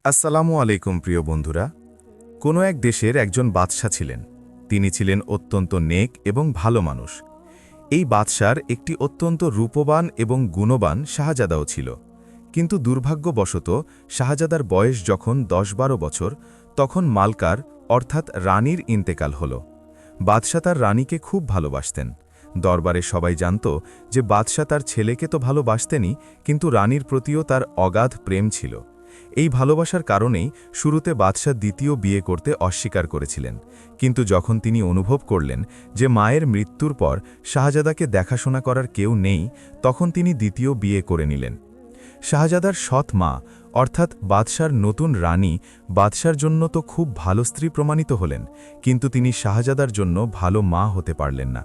আসসালামু আলাইকুম প্রিয় বন্ধুরা। কোনো এক দেশের একজন বাদশা ছিলেন। তিনি ছিলেন অত্যন্ত নেক এবং ভালো মানুষ। এই বাদশার একটি অত্যন্ত রূপবান এবং গুণবান শাহজাদাও ছিল। কিন্তু দুর্ভাগ্যবশত শাহজাদার বয়স যখন ১০-১২ বছর, তখন মালকার অর্থাৎ রানীর ইন্তেকাল হল। বাদশা তার রানীকে খুব ভালোবাসতেন। দরবারে সবাই জানত যে বাদশা তার ছেলেকে তো ভালোবাসতেনই, কিন্তু রানীর প্রতিও তার অগাধ প্রেম ছিল। এই ভালোবাসার কারণেই শুরুতে বাদশা দ্বিতীয় বিয়ে করতে অস্বীকার করেছিলেন, কিন্তু যখন তিনি অনুভব করলেন যে মায়ের মৃত্যুর পর শাহজাদাকে দেখাশোনা করার কেউ নেই, তখন তিনি দ্বিতীয় বিয়ে করে নিলেন। শাহজাদার সৎ মা অর্থাৎ বাদশার নতুন রানী বাদশার জন্য তো খুব ভালো স্ত্রী প্রমাণিত হলেন, কিন্তু তিনি শাহজাদার জন্য ভালো মা হতে পারলেন না।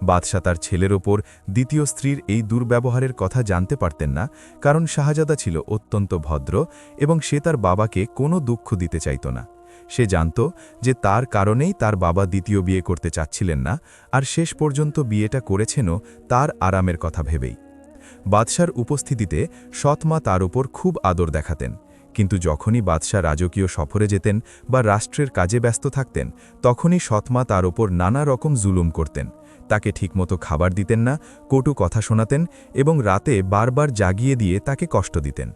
বাদশা তার ছেলের ওপর দ্বিতীয় স্ত্রীর এই দুর্ব্যবহারের কথা জানতে পারতেন না, কারণ শাহজাদা ছিল অত্যন্ত ভদ্র এবং সে তার বাবাকে কোনো দুঃখ দিতে চাইত না। সে জানত যে তার কারণেই তার বাবা দ্বিতীয় বিয়ে করতে চাচ্ছিলেন না, আর শেষ পর্যন্ত বিয়েটা করেছেনও তার আরামের কথা ভেবেই। বাদশার উপস্থিতিতে সৎমা তার উপর খুব আদর দেখাতেন, কিন্তু যখনই বাদশা রাজকীয় সফরে যেতেন বা রাষ্ট্রের কাজে ব্যস্ত থাকতেন, তখনই সৎমা তার ওপর নানা রকম জুলুম করতেন। তাকে ঠিকমতো খাবার দিতেন না, কটু কথা শোনাতেন এবং রাতে বারবার জাগিয়ে দিয়ে তাকে কষ্ট দিতেন।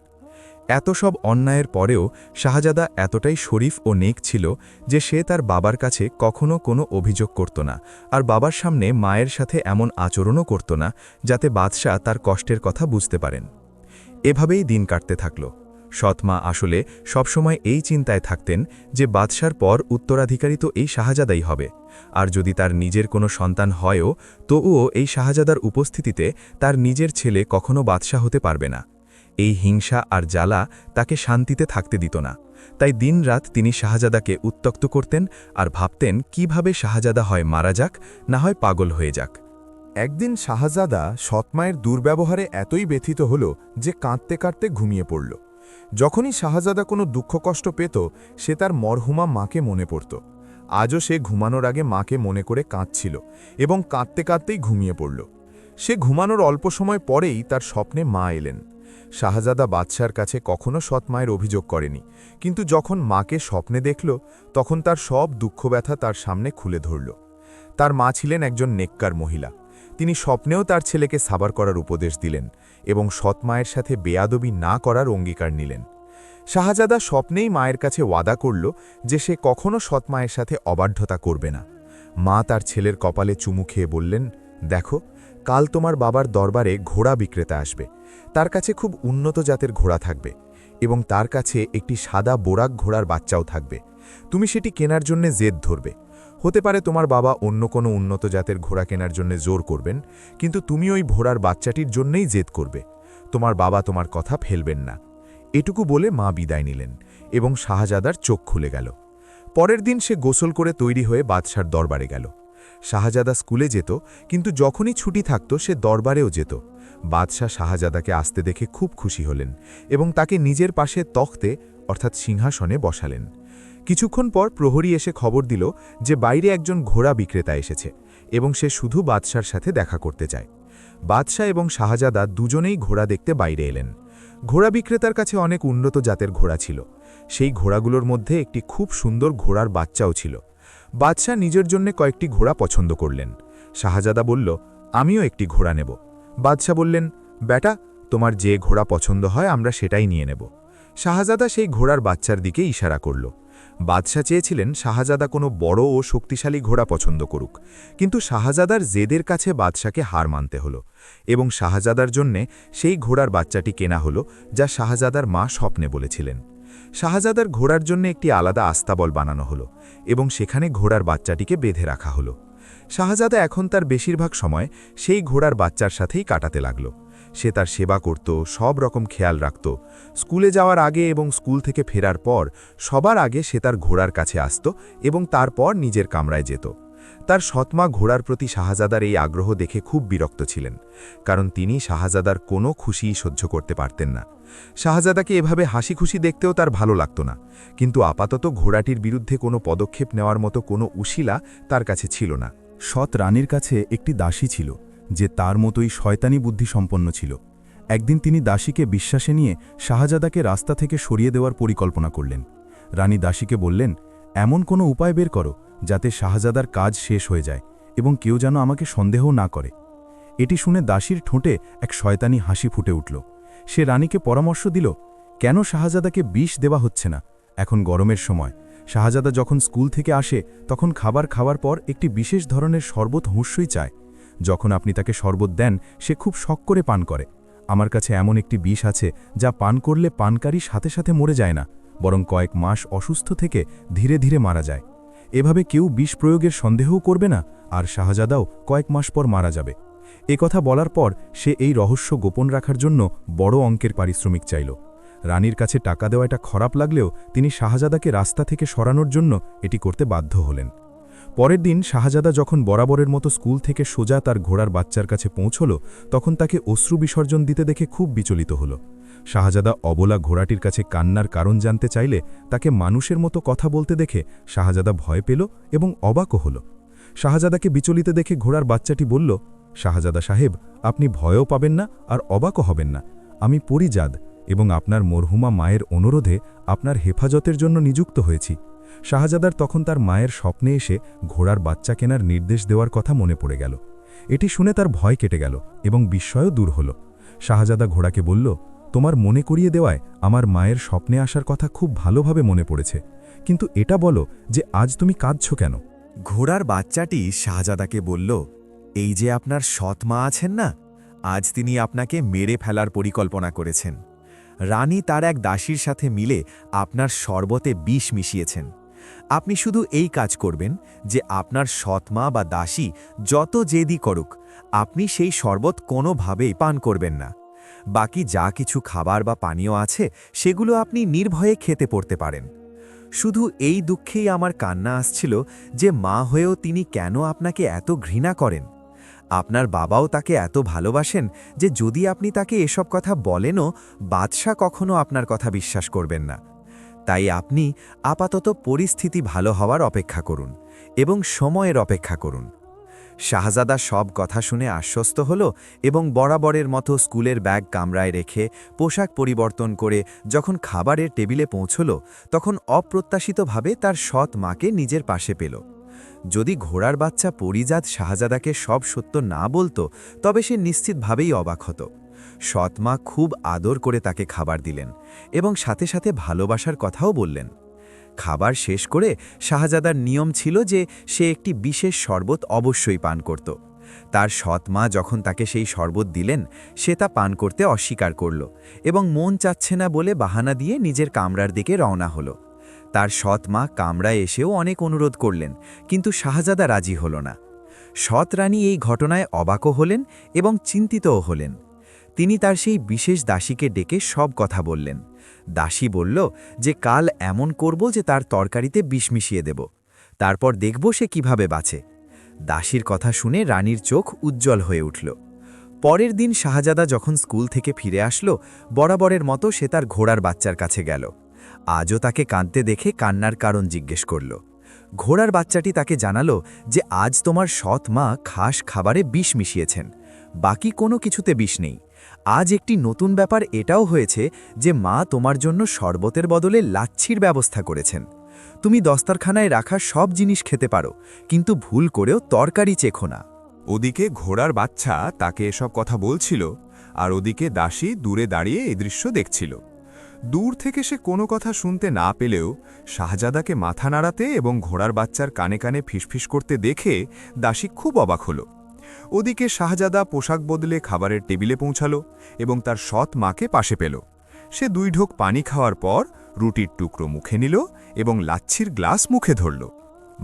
এত সব অন্যায়ের পরেও শাহজাদা এতটাই শরীফ ও নেক ছিল যে সে তার বাবার কাছে কখনো কোনো অভিযোগ করত না, আর বাবার সামনে মায়ের সাথে এমন আচরণও করত না যাতে বাদশা তার কষ্টের কথা বুঝতে পারেন। এভাবেই দিন কাটতে থাকল। সৎমা আসলে সবসময় এই চিন্তায় থাকতেন যে বাদশার পর উত্তরাধিকারী তো এই শাহজাদাই হবে, আর যদি তার নিজের কোনো সন্তান হয়ও তবুও এই শাহজাদার উপস্থিতিতে তার নিজের ছেলে কখনো বাদশা হতে পারবে না। এই হিংসা আর জ্বালা তাকে শান্তিতে থাকতে দিত না। তাই দিনরাত তিনি শাহজাদাকে উত্ত্যক্ত করতেন আর ভাবতেন কিভাবে শাহজাদা হয় মারা যাক, না হয় পাগল হয়ে যাক। একদিন শাহজাদা সৎমায়ের দুর্ব্যবহারে এতই ব্যথিত হল যে কাঁদতে কাঁদতে ঘুমিয়ে পড়ল। যখনই শাহজাদা কোনো দুঃখ কষ্ট পেত, সে তার মরহুমা মাকে মনে পড়ত। আজও সে ঘুমানোর আগে মাকে মনে করে কাঁদছিল এবং কাঁদতে কাঁদতেই ঘুমিয়ে পড়ল। সে ঘুমানোর অল্প সময় পরেই তার স্বপ্নে মা এলেন। শাহজাদা বাদশার কাছে কখনো সৎমায়ের অভিযোগ করেনি, কিন্তু যখন মাকে স্বপ্নে দেখল, তখন তার সব দুঃখ ব্যথা তার সামনে খুলে ধরল। তার মা ছিলেন একজন নেককার মহিলা। তিনি স্বপ্নেও তার ছেলেকে সাবার করার উপদেশ দিলেন এবং সৎমায়ের সাথে বেয়াদবি না করার অঙ্গীকার নিলেন। শাহজাদা স্বপ্নেই মায়ের কাছে ওয়াদা করল যে সে কখনো সৎমায়ের সাথে অবাধ্যতা করবে না। মা তার ছেলের কপালে চুমু খেয়ে বললেন, দেখো, কাল তোমার বাবার দরবারে ঘোড়া বিক্রেতা আসবে। তার কাছে খুব উন্নত জাতের ঘোড়া থাকবে এবং তার কাছে একটি সাদা বোরাক ঘোড়ার বাচ্চাও থাকবে। তুমি সেটি কেনার জন্য জেদ ধরবে। হতে পারে তোমার বাবা অন্য কোনো উন্নত জাতের ঘোড়া কেনার জন্য জোর করবেন, কিন্তু তুমি ওই ঘোড়ার বাচ্চাটির জন্যই জেদ করবে। তোমার বাবা তোমার কথা ফেলবেন না। এটুকু বলে মা বিদায় নিলেন এবং শাহজাদার চোখ খুলে গেল। পরের দিন সে গোসল করে তৈরি হয়ে বাদশার দরবারে গেল। শাহজাদা স্কুলে যেত, কিন্তু যখনই ছুটি থাকত সে দরবারেও যেত। বাদশাহ শাহজাদাকে আসতে দেখে খুব খুশি হলেন এবং তাকে নিজের পাশে তখতে অর্থাৎ সিংহাসনে বসালেন। কিছুক্ষণ পর প্রহরী এসে খবর দিল যে বাইরে একজন ঘোড়া বিক্রেতা এসেছে এবং সে শুধু বাদশার সাথে দেখা করতে চায়। বাদশাহ এবং শাহজাদা দুজনেই ঘোড়া দেখতে বাইরে এলেন। ঘোড়া বিক্রেতার কাছে অনেক উন্নত জাতের ঘোড়া ছিল। সেই ঘোড়াগুলোর মধ্যে একটি খুব সুন্দর ঘোড়ার বাচ্চাও ছিল। বাদশাহ নিজের জন্য কয়েকটি ঘোড়া পছন্দ করলেন। শাহজাদা বলল, আমিও একটি ঘোড়া নেব। বাদশাহ বললেন, বেটা, তোমার যে ঘোড়া পছন্দ হয় আমরা সেটাই নিয়ে নেব। শাহজাদা সেই ঘোড়ার বাচ্চার দিকে ইশারা করল। বাদশাহ চেয়েছিলেন শাহজাদা কোনো বড় ও শক্তিশালী ঘোড়া পছন্দ করুক, কিন্তু শাহজাদার জেদের কাছে বাদশাকে হার মানতে হল এবং শাহজাদার জন্যে সেই ঘোড়ার বাচ্চাটি কেনা হলো, যা শাহজাদার মা স্বপ্নে বলেছিলেন। শাহজাদার ঘোড়ার জন্য একটি আলাদা আস্তাবল বানানো হলো এবং সেখানে ঘোড়ার বাচ্চাটিকে বেঁধে রাখা হলো। শাহজাদা এখন তার বেশিরভাগ সময় সেই ঘোড়ার বাচ্চার সাথেই কাটাতে লাগল। সে তার সেবা করত, সব রকম খেয়াল রাখত। স্কুলে যাওয়ার আগে এবং স্কুল থেকে ফেরার পর সবার আগে সে তার ঘোড়ার কাছে আসত এবং তারপর নিজের কামরায় যেত। তার সৎমা ঘোড়ার প্রতি শাহজাদার এই আগ্রহ দেখে খুব বিরক্ত ছিলেন, কারণ তিনি শাহজাদার কোনো খুশিই সহ্য করতে পারতেন না। শাহজাদাকে এভাবে হাসি খুশি দেখতেও তার ভালো লাগত না, কিন্তু আপাতত ঘোড়াটির বিরুদ্ধে কোনো পদক্ষেপ নেওয়ার মতো কোনো উশিলা তার কাছে ছিল না। সৎ রানীর কাছে একটি দাসী ছিল, যে তার মতোই শয়তানি বুদ্ধিসম্পন্ন ছিল। একদিন তিনি দাসীকে বিশ্বাসে নিয়ে শাহজাদাকে রাস্তা থেকে সরিয়ে দেওয়ার পরিকল্পনা করলেন। রানী দাসীকে বললেন, এমন কোনো উপায় বের করো যাতে শাহজাদার কাজ শেষ হয়ে যায় এবং কেউ যেন আমাকে সন্দেহ না করে। এটি শুনে দাসীর ঠোঁটে এক শয়তানি হাসি ফুটে উঠল। সে রানীকে পরামর্শ দিল, কেন শাহজাদাকে বিষ দেওয়া হচ্ছে না? এখন গরমের সময়, শাহজাদা যখন স্কুল থেকে আসে তখন খাবার খাওয়ার পর একটি বিশেষ ধরনের শরবত হুঁশই চায়। যখন আপনি তাকে শরবত দেন সে খুব শখ করে পান করে। আমার কাছে এমন একটি বিষ আছে যা পান করলে পানকারী সাথে সাথে মরে যায় না, বরং কয়েক মাস অসুস্থ থেকে ধীরে ধীরে মারা যায়। এভাবে কেউ বিষ প্রয়োগের সন্দেহও করবে না, আর শাহজাদাও কয়েক মাস পর মারা যাবে। কথা বলার পর সে এই রহস্য গোপন রাখার জন্য বড় অঙ্কের পারিশ্রমিক চাইল। রানীর কাছে টাকা দেওয়া এটা খারাপ লাগলেও তিনি শাহজাদাকে রাস্তা থেকে সরানোর জন্য এটি করতে বাধ্য হলেন। পরের দিন শাহজাদা যখন বরাবরের মতো স্কুল থেকে সোজা তার ঘোড়ার বাচ্চার কাছে পৌঁছল, তখন তাকে অশ্রু বিসর্জন দিতে দেখে খুব বিচলিত হল। শাহজাদা অবলা ঘোড়াটির কাছে কান্নার কারণ জানতে চাইলে তাকে মানুষের মতো কথা বলতে দেখে শাহজাদা ভয় পেল এবং অবাকও হল। শাহজাদাকে বিচলিত দেখে ঘোড়ার বাচ্চাটি বলল, শাহজাদা সাহেব, আপনি ভয়ও পাবেন না আর অবাকও হবেন না। আমি পরিজাদ এবং আপনার মরহুমা মায়ের অনুরোধে আপনার হেফাজতের জন্য নিযুক্ত হয়েছি। শাহজাদার তখন তার মায়ের স্বপ্নে এসে ঘোড়ার বাচ্চা কেনার নির্দেশ দেওয়ার কথা মনে পড়ে গেল। এটি শুনে তার ভয় কেটে গেল এবং বিস্ময়ও দূর হল। শাহজাদা ঘোড়াকে বলল, তোমার মনে করিয়ে দেওয়ায় আমার মায়ের স্বপ্নে আসার কথা খুব ভালোভাবে মনে পড়েছে, কিন্তু এটা বলো যে আজ তুমি কাঁদছ কেন? ঘোড়ার বাচ্চাটি শাহজাদাকে বলল, এই যে আপনার সৎ মা আছেন না, আজ তিনি আপনাকে মেরে ফেলার পরিকল্পনা করেছেন। রানী তার এক দাসীর সাথে মিলে আপনার শরবতে বিষ মিশিয়েছেন। আপনি শুধু এই কাজ করবেন যে আপনার সৎ মা বা দাসী যত জেদি করুক, আপনি সেই শরবত কোনোভাবেই পান করবেন না। বাকি যা কিছু খাবার বা পানীয় আছে সেগুলো আপনি নির্ভয়ে খেতে পড়তে পারেন। শুধু এই দুঃখেই আমার কান্না আসছিল যে মা হয়েও তিনি কেন আপনাকে এত ঘৃণা করেন। আপনার বাবাও তাকে এত ভালোবাসেন যে যদি আপনি তাকে এসব কথা বলেনও, বাদশা কখনো আপনার কথা বিশ্বাস করবেন না। তাই আপনি আপাতত পরিস্থিতি ভালো হওয়ার অপেক্ষা করুন এবং সময়ের অপেক্ষা করুন। শাহজাদা সব কথা শুনে আশ্বস্ত হল এবং বরাবরের মতো স্কুলের ব্যাগ কামরায় রেখে পোশাক পরিবর্তন করে যখন খাবারের টেবিলে পৌঁছল, তখন অপ্রত্যাশিতভাবে তার সৎ মাকে নিজের পাশে পেল। যদি ঘোড়ার বাচ্চা পরিজাত শাহজাদাকে সব সত্য না বলতো, তবে সে নিশ্চিতভাবেই অবাক হতো। সৎ মা খুব আদর করে তাকে খাবার দিলেন এবং সাথে সাথে ভালোবাসার কথাও বললেন। খাবার শেষ করে শাহজাদার নিয়ম ছিল যে সে একটি বিশেষ শরবত অবশ্যই পান করত। তার সৎ মা যখন তাকে সেই শরবত দিলেন, সে তা পান করতে অস্বীকার করল এবং মন চাচ্ছে না বলে বাহানা দিয়ে নিজের কামরার দিকে রওনা হল। তার সৎ মা কামরায় এসেও অনেক অনুরোধ করলেন, কিন্তু শাহজাদা রাজি হল না। সৎ রানী এই ঘটনায় অবাকও হলেন এবং চিন্তিতও হলেন। তিনি তার সেই বিশেষ দাসীকে ডেকে সব কথা বললেন। দাসী বলল যে কাল এমন করব যে তার তরকারিতে বিষ মিশিয়ে দেব, তারপর দেখব সে কিভাবে বাঁচে। দাসীর কথা শুনে রানীর চোখ উজ্জ্বল হয়ে উঠল। পরের দিন শাহজাদা যখন স্কুল থেকে ফিরে আসলো, বরাবরের মতো সে তার ঘোড়ার বাচ্চার কাছে গেল। আজও তাকে কাঁদতে দেখে কান্নার কারণ জিজ্ঞেস করল। ঘোড়ার বাচ্চাটি তাকে জানালো যে আজ তোমার সৎ মা খাস খাবারে বিষ মিশিয়েছেন, বাকি কোনো কিছুতে বিষ নেই। আজ একটি নতুন ব্যাপার এটাও হয়েছে যে মা তোমার জন্য শরবতের বদলে লাচ্ছির ব্যবস্থা করেছেন। তুমি দস্তারখানায় রাখা সব জিনিস খেতে পারো, কিন্তু ভুল করেও তরকারি চেখো না। ওদিকে ঘোড়ার বাচ্চা তাকে এসব কথা বলছিল, আর ওদিকে দাসী দূরে দাঁড়িয়ে এই দৃশ্য দেখছিল। দূর থেকে সে কোনো কথা শুনতে না পেলেও শাহজাদাকে মাথা নাড়াতে এবং ঘোড়ার বাচ্চার কানে কানে ফিসফিস করতে দেখে দাসী খুব অবাক হল। ওদিকে শাহজাদা পোশাক বদলে খাবারের টেবিলে পৌঁছালো এবং তার সৎ মাকে পাশে পেল। সে 2 ঢোক পানি খাওয়ার পর রুটির টুকরো মুখে নিল এবং লাচ্ছির গ্লাস মুখে ধরল।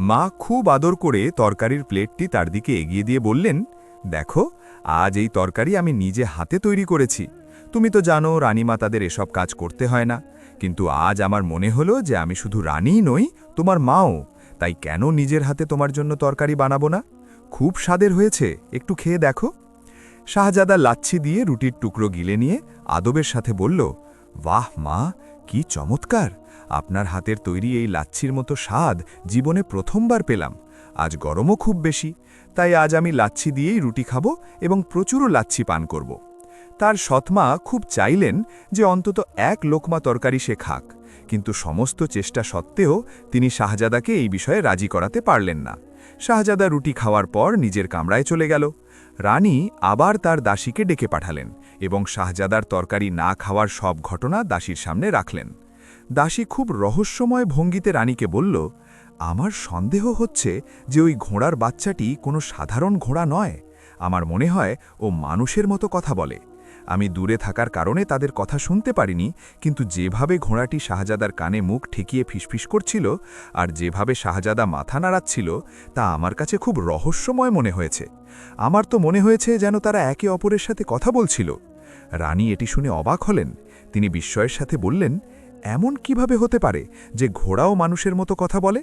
মা খুব আদর করে তরকারির প্লেটটি তার দিকে এগিয়ে দিয়ে বললেন, দেখো, আজ এই তরকারি আমি নিজে হাতে তৈরি করেছি। তুমি তো জানো রানীমা তাদের এসব কাজ করতে হয় না, কিন্তু আজ আমার মনে হলো যে আমি শুধু রানীই নই, তোমার মাও, তাই কেন নিজের হাতে তোমার জন্য তরকারি বানাবো না? খুব স্বাদের হয়েছে, একটু খেয়ে দেখো। শাহজাদা লাচ্ছি দিয়ে রুটির টুকরো গিলে নিয়ে আদবের সাথে বলল, বাহ মা, কি চমৎকার! আপনার হাতের তৈরি এই লাচ্ছির মতো স্বাদ জীবনে প্রথমবার পেলাম। আজ গরমও খুব বেশি, তাই আজ আমি লাচ্ছি দিয়েই রুটি খাবো এবং প্রচুর লাচ্ছি পান করব। তার সৎমা খুব চাইলেন যে অন্তত এক লোকমা তরকারি সে খাক, কিন্তু সমস্ত চেষ্টা সত্ত্বেও তিনি শাহজাদাকে এই বিষয়ে রাজি করাতে পারলেন না। শাহজাদা রুটি খাওয়ার পর নিজের কামরায় চলে গেল। রানী আবার তার দাসীকে ডেকে পাঠালেন এবং শাহজাদার তরকারি না খাওয়ার সব ঘটনা দাসীর সামনে রাখলেন। দাসী খুব রহস্যময় ভঙ্গিতে রানীকে বলল, আমার সন্দেহ হচ্ছে যে ওই ঘোড়ার বাচ্চাটি কোনো সাধারণ ঘোড়া নয়। আমার মনে হয় ও মানুষের মতো কথা বলে। আমি দূরে থাকার কারণে তাদের কথা শুনতে পারিনি, কিন্তু যেভাবে ঘোড়াটি শাহজাদার কানে মুখ ঠেকিয়ে ফিসফিস করছিল আর যেভাবে শাহজাদা মাথা নাড়াচ্ছিল তা আমার কাছে খুব রহস্যময় মনে হয়েছে। আমার তো মনে হয়েছে যেন তারা একে অপরের সাথে কথা বলছিল। রানী এটি শুনে অবাক হলেন। তিনি বিস্ময়ের সাথে বললেন, এমন কিভাবে হতে পারে যে ঘোড়াও মানুষের মতো কথা বলে?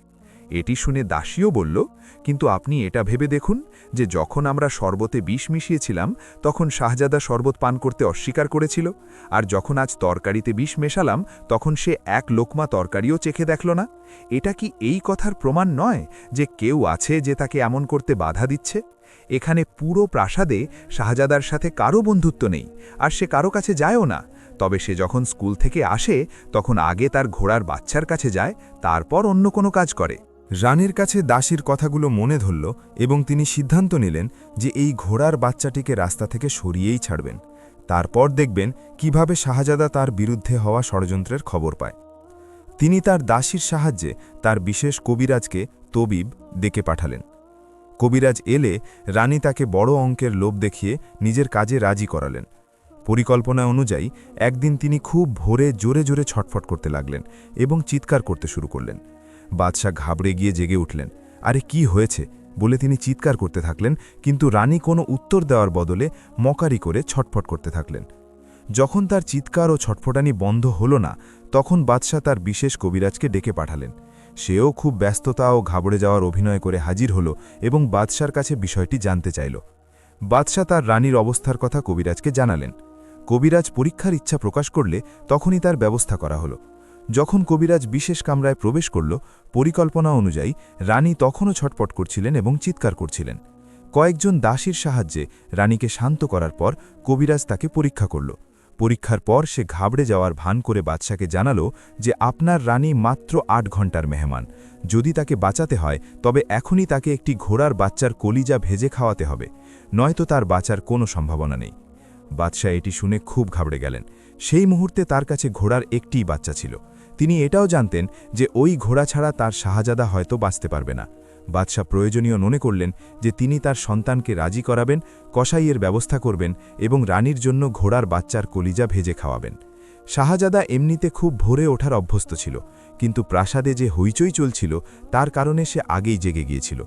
এটি শুনে দাসীও বলল, কিন্তু আপনি এটা ভেবে দেখুন যে যখন আমরা শরবতে বিষ মিশিয়েছিলাম তখন শাহজাদা শরবত পান করতে অস্বীকার করেছিল, আর যখন আজ তরকারিতে বিষ মেশালাম তখন সে এক লোকমা তরকারিও চেখে দেখল না। এটা কি এই কথার প্রমাণ নয় যে কেউ আছে যে তাকে এমন করতে বাধা দিচ্ছে? এখানে পুরো প্রাসাদে শাহজাদার সাথে কারো বন্ধুত্ব নেই, আর সে কারো কাছে যায়ও না। তবে সে যখন স্কুল থেকে আসে তখন আগে তার ঘোড়ার বাচ্চার কাছে যায়, তারপর অন্য কোনো কাজ করে। রানীর কাছে দাসীর কথাগুলো মনে ধরল এবং তিনি সিদ্ধান্ত নিলেন যে এই ঘোড়ার বাচ্চাটিকে রাস্তা থেকে সরিয়েই ছাড়বেন। তারপর দেখবেন কিভাবে শাহজাদা তার বিরুদ্ধে হওয়া ষড়যন্ত্রের খবর পায়। তিনি তার দাসীর সাহায্যে তার বিশেষ কবিরাজকে তবিব ডেকে পাঠালেন। কবিরাজ এলে রানী তাকে বড় অঙ্কের লোভ দেখিয়ে নিজের কাজে রাজি করালেন। পরিকল্পনা অনুযায়ী একদিন তিনি খুব ভোরে জোরে জোরে ছটফট করতে লাগলেন এবং চিৎকার করতে শুরু করলেন। বাদশাহ ঘাবড়ে গিয়ে জেগে উঠলেন। আরে কি হয়েছে বলে তিনি চিৎকার করতে থাকলেন, কিন্তু রানী কোনো উত্তর দেওয়ার বদলে মকারি করে ছটফট করতে থাকলেন। যখন তার চিৎকার ও ছটফটানি বন্ধ হল না, তখন বাদশাহ তার বিশেষ কবিরাজকে ডেকে পাঠালেন। সেও খুব ব্যস্ততা ও ঘাবড়ে যাওয়ার অভিনয় করে হাজির হল এবং বাদশার কাছে বিষয়টি জানতে চাইল। বাদশাহ তার রানীর অবস্থার কথা কবিরাজকে জানালেন। কবিরাজ পরীক্ষার ইচ্ছা প্রকাশ করলে তখনই তার ব্যবস্থা করা হলো। যখন কবিরাজ বিশেষ কামরায় প্রবেশ করল, পরিকল্পনা অনুযায়ী রানী তখনও ছটপট করছিলেন এবং চিৎকার করছিলেন। কয়েকজন দাসীর সাহায্যে রানীকে শান্ত করার পর কবিরাজ তাকে পরীক্ষা করল। পরীক্ষার পর সে ঘাবড়ে যাওয়ার ভান করে বাদশাকে জানালো যে আপনার রানী মাত্র ৮ ঘন্টার মেহমান। যদি তাকে বাঁচাতে হয় তবে এখনই তাকে একটি ঘোড়ার বাচ্চার কলিজা ভেজে খাওয়াতে হবে, নয়তো তার বাঁচার কোনো সম্ভাবনা নেই। বাদশাহ এটি শুনে খুব ঘাবড়ে গেলেন। সেই মুহূর্তে তার কাছে ঘোড়ার একটিই বাচ্চা ছিল। তিনি এটাও জানতেন যে ওই ঘোড়া ছাড়া তার শাহজাদা হয়তো বাঁচতে পারবে না। বাদশাহ প্রয়োজনীয় মনে করলেন যে তিনি তার সন্তানকে রাজি করাবেন, কসাইয়ের ব্যবস্থা করবেন এবং রানীর জন্য ঘোড়ার বাচ্চার কলিজা ভেজে খাওয়াবেন। শাহজাদা এমনিতে খুব ভোরে ওঠার অভ্যস্ত ছিল, কিন্তু প্রাসাদে যে হইচই চলছিল তার কারণে সে আগেই জেগে গিয়েছিল।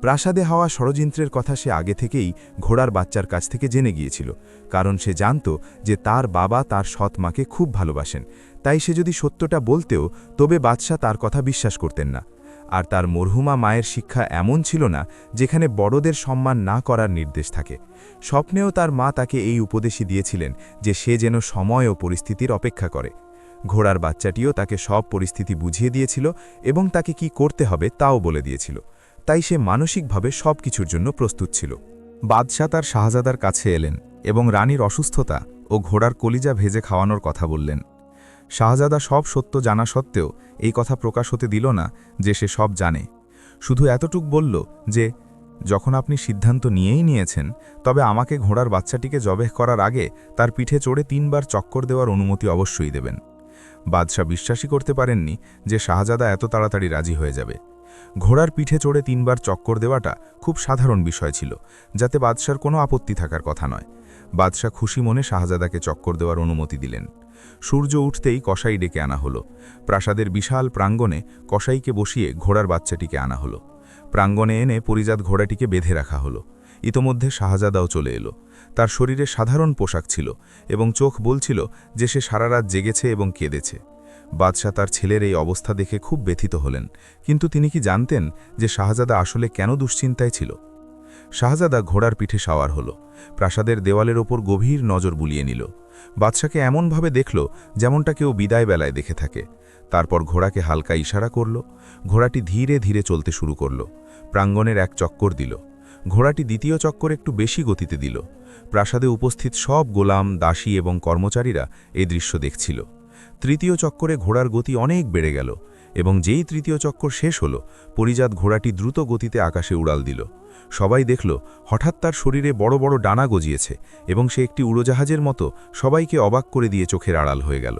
প্রাসাদে হওয়া ষড়যন্ত্রের কথা সে আগে থেকেই ঘোড়ার বাচ্চার কাছ থেকে জেনে গিয়েছিল, কারণ সে জানত যে তার বাবা তার সৎ মাকে খুব ভালোবাসেন। তাই সে যদি সত্যটা বলতেও তবে বাদশাহ তার কথা বিশ্বাস করতেন না। আর তার মরহুমা মায়ের শিক্ষা এমন ছিল না যেখানে বড়দের সম্মান না করার নির্দেশ থাকে। স্বপ্নেও তার মা তাকে এই উপদেশই দিয়েছিলেন যে সে যেন সময় ও পরিস্থিতির অপেক্ষা করে। ঘোড়ার বাচ্চাটিও তাকে সব পরিস্থিতি বুঝিয়ে দিয়েছিল এবং তাকে কি করতে হবে তাও বলে দিয়েছিল। তাই সে মানসিকভাবে সব কিছুর জন্য প্রস্তুত ছিল। বাদশাহ তার শাহজাদার কাছে এলেন এবং রানীর অসুস্থতা ও ঘোড়ার কলিজা ভেজে খাওয়ানোর কথা বললেন। শাহজাদা সব সত্য জানা সত্ত্বেও এই কথা প্রকাশ হতে দিল না যে সে সব জানে। শুধু এতটুক বলল যে যখন আপনি সিদ্ধান্ত নিয়েই নিয়েছেন তবে আমাকে ঘোড়ার বাচ্চাটিকে জবেহ করার আগে তার পিঠে চড়ে ৩ বার চক্কর দেওয়ার অনুমতি অবশ্যই দেবেন। বাদশাহ বিশ্বাসই করতে পারেননি যে শাহজাদা এত তাড়াতাড়ি রাজি হয়ে যাবে। ঘোড়ার পিঠে চড়ে ৩ বার চক্কর দেওয়াটা খুব সাধারণ বিষয় ছিল, যাতে বাদশার কোনো আপত্তি থাকার কথা নয়। বাদশাহ খুশি মনে শাহজাদাকে চক্কর দেওয়ার অনুমতি দিলেন। সূর্য উঠতেই কসাই ডেকে আনা হলো। প্রাসাদের বিশাল প্রাঙ্গণে কসাইকে বসিয়ে ঘোড়ার বাচ্চাটিকে আনা হলো। প্রাঙ্গণে এনে পরিজাত ঘোড়াটিকে বেঁধে রাখা হলো। ইতোমধ্যে শাহজাদাও চলে এলো। তার শরীরে সাধারণ পোশাক ছিল এবং চোখ বলছিল যে সে সারা রাত জেগেছে এবং কেঁদেছে। বাদশাহ তার ছেলের এই অবস্থা দেখে খুব ব্যথিত হলেন, কিন্তু তিনি কি জানতেন যে শাহজাদা আসলে কেন দুশ্চিন্তায় ছিল? শাহজাদা ঘোড়ার পিঠে সওয়ার হল। প্রাসাদের দেওয়ালের ওপর গভীর নজর বুলিয়ে নিল। বাদশাকে এমনভাবে দেখল যেমনটা কেউ বিদায় বেলায় দেখে থাকে। তারপর ঘোড়াকে হালকা ইশারা করল। ঘোড়াটি ধীরে ধীরে চলতে শুরু করল। প্রাঙ্গণের এক চক্কর দিল। ঘোড়াটি দ্বিতীয় চক্কর একটু বেশি গতিতে দিল। প্রাসাদে উপস্থিত সব গোলাম, দাসী এবং কর্মচারীরা এই দৃশ্য দেখছিল। তৃতীয় চক্করে ঘোড়ার গতি অনেক বেড়ে গেল এবং যেই তৃতীয় চক্কর শেষ হল, পরিজাত ঘোড়াটি দ্রুত গতিতে আকাশে উড়াল দিল। সবাই দেখল হঠাৎ তার শরীরে বড় বড় ডানা গজিয়েছে এবং সে একটি উড়োজাহাজের মতো সবাইকে অবাক করে দিয়ে চোখের আড়াল হয়ে গেল।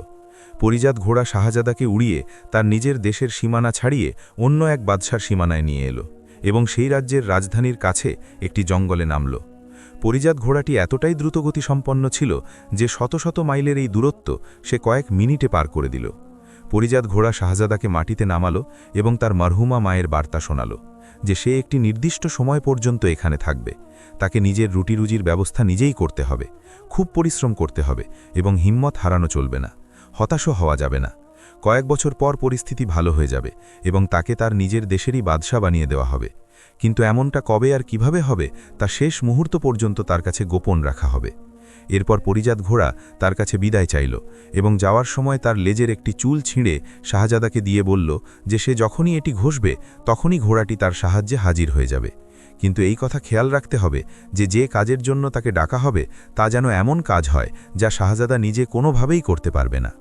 পরিজাত ঘোড়া শাহজাদাকে উড়িয়ে তার নিজের দেশের সীমানা ছাড়িয়ে অন্য এক বাদশার সীমানায় নিয়ে এলো এবং সেই রাজ্যের রাজধানীর কাছে একটি জঙ্গলে নামল। পরিজাত ঘোড়াটি এতটাই দ্রুতগতি সম্পন্ন ছিল যে শত শত মাইলের এই দূরত্ব সে কয়েক মিনিটে পার করে দিল। পরিজাত ঘোড়া শাহজাদাকে মাটিতে নামালো এবং তার মরহুমা মায়ের বার্তা শোনালো যে সে একটি নির্দিষ্ট সময় পর্যন্ত এখানে থাকবে। তাকে নিজের রুটিরুজির ব্যবস্থা নিজেই করতে হবে, খুব পরিশ্রম করতে হবে এবং হিম্মত হারানো চলবে না, হতাশও হওয়া যাবে না। কয়েক বছর পর পরিস্থিতি ভালো হয়ে যাবে এবং তাকে তার নিজের দেশেরই বাদশা বানিয়ে দেওয়া হবে। কিন্তু এমনটা কবে আর কিভাবে হবে তা শেষ মুহূর্ত পর্যন্ত তার কাছে গোপন রাখা হবে। এরপর পরিজাত ঘোড়া তার কাছে বিদায় চাইল এবং যাওয়ার সময় তার লেজের একটি চুল ছিঁড়ে শাহজাদাকে দিয়ে বলল যে সে যখনই এটি ঘষবে তখনই ঘোড়াটি তার সাহায্যে হাজির হয়ে যাবে। কিন্তু এই কথা খেয়াল রাখতে হবে যে যে কাজের জন্য তাকে ডাকা হবে তা যেন এমন কাজ হয় যা শাহজাদা নিজে কোনোভাবেই করতে পারবে না।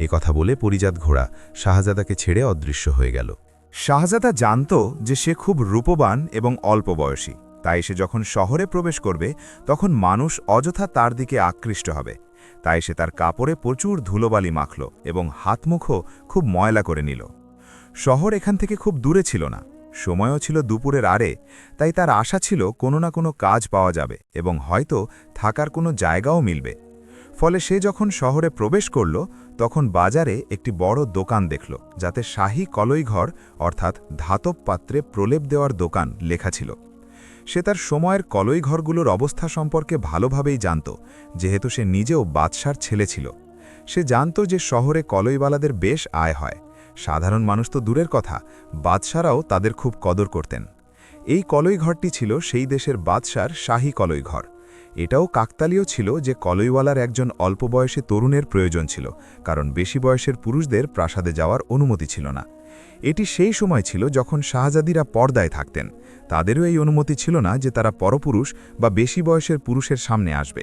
এ কথা বলে পরিজাত ঘোড়া শাহজাদাকে ছেড়ে অদৃশ্য হয়ে গেল। শাহজাদা জানত যে সে খুব রূপবান এবং অল্প বয়সী, তাই সে যখন শহরে প্রবেশ করবে তখন মানুষ অযথা তার দিকে আকৃষ্ট হবে। তাই সে তার কাপড়ে প্রচুর ধুলোবালি মাখল এবং হাতমুখও খুব ময়লা করে নিল। শহর এখান থেকে খুব দূরে ছিল না, সময়ও ছিল দুপুরের আড়ে, তাই তার আশা ছিল কোনো না কোনো কাজ পাওয়া যাবে এবং হয়তো থাকার কোনো জায়গাও মিলবে। ফলে সে যখন শহরে প্রবেশ করল তখন বাজারে একটি বড় দোকান দেখল যাতে শাহী কলইঘর অর্থাৎ ধাতব পাত্রে প্রলেপ দেওয়ার দোকান লেখা ছিল। সে তার সময়ের কলইঘরগুলোর অবস্থা সম্পর্কে ভালোভাবেই জানত, যেহেতু সে নিজেও বাদশার ছেলে ছিল। সে জানত যে শহরে কলইওয়ালাদের বেশ আয় হয়, সাধারণ মানুষ তো দূরের কথা, বাদশারাও তাদের খুব কদর করতেন। এই কলইঘরটি ছিল সেই দেশের বাদশার শাহী কলইঘর। এটাও কাকতালীয় ছিল যে কলইওয়ালার একজন অল্প বয়সী তরুণের প্রয়োজন ছিল, কারণ বেশি বয়সের পুরুষদের প্রাসাদে যাওয়ার অনুমতি ছিল না। এটি সেই সময় ছিল যখন শাহজাদিরা পর্দায় থাকতেন, তাদেরও এই অনুমতি ছিল না যে তারা পরপুরুষ বা বেশি বয়সের পুরুষের সামনে আসবে।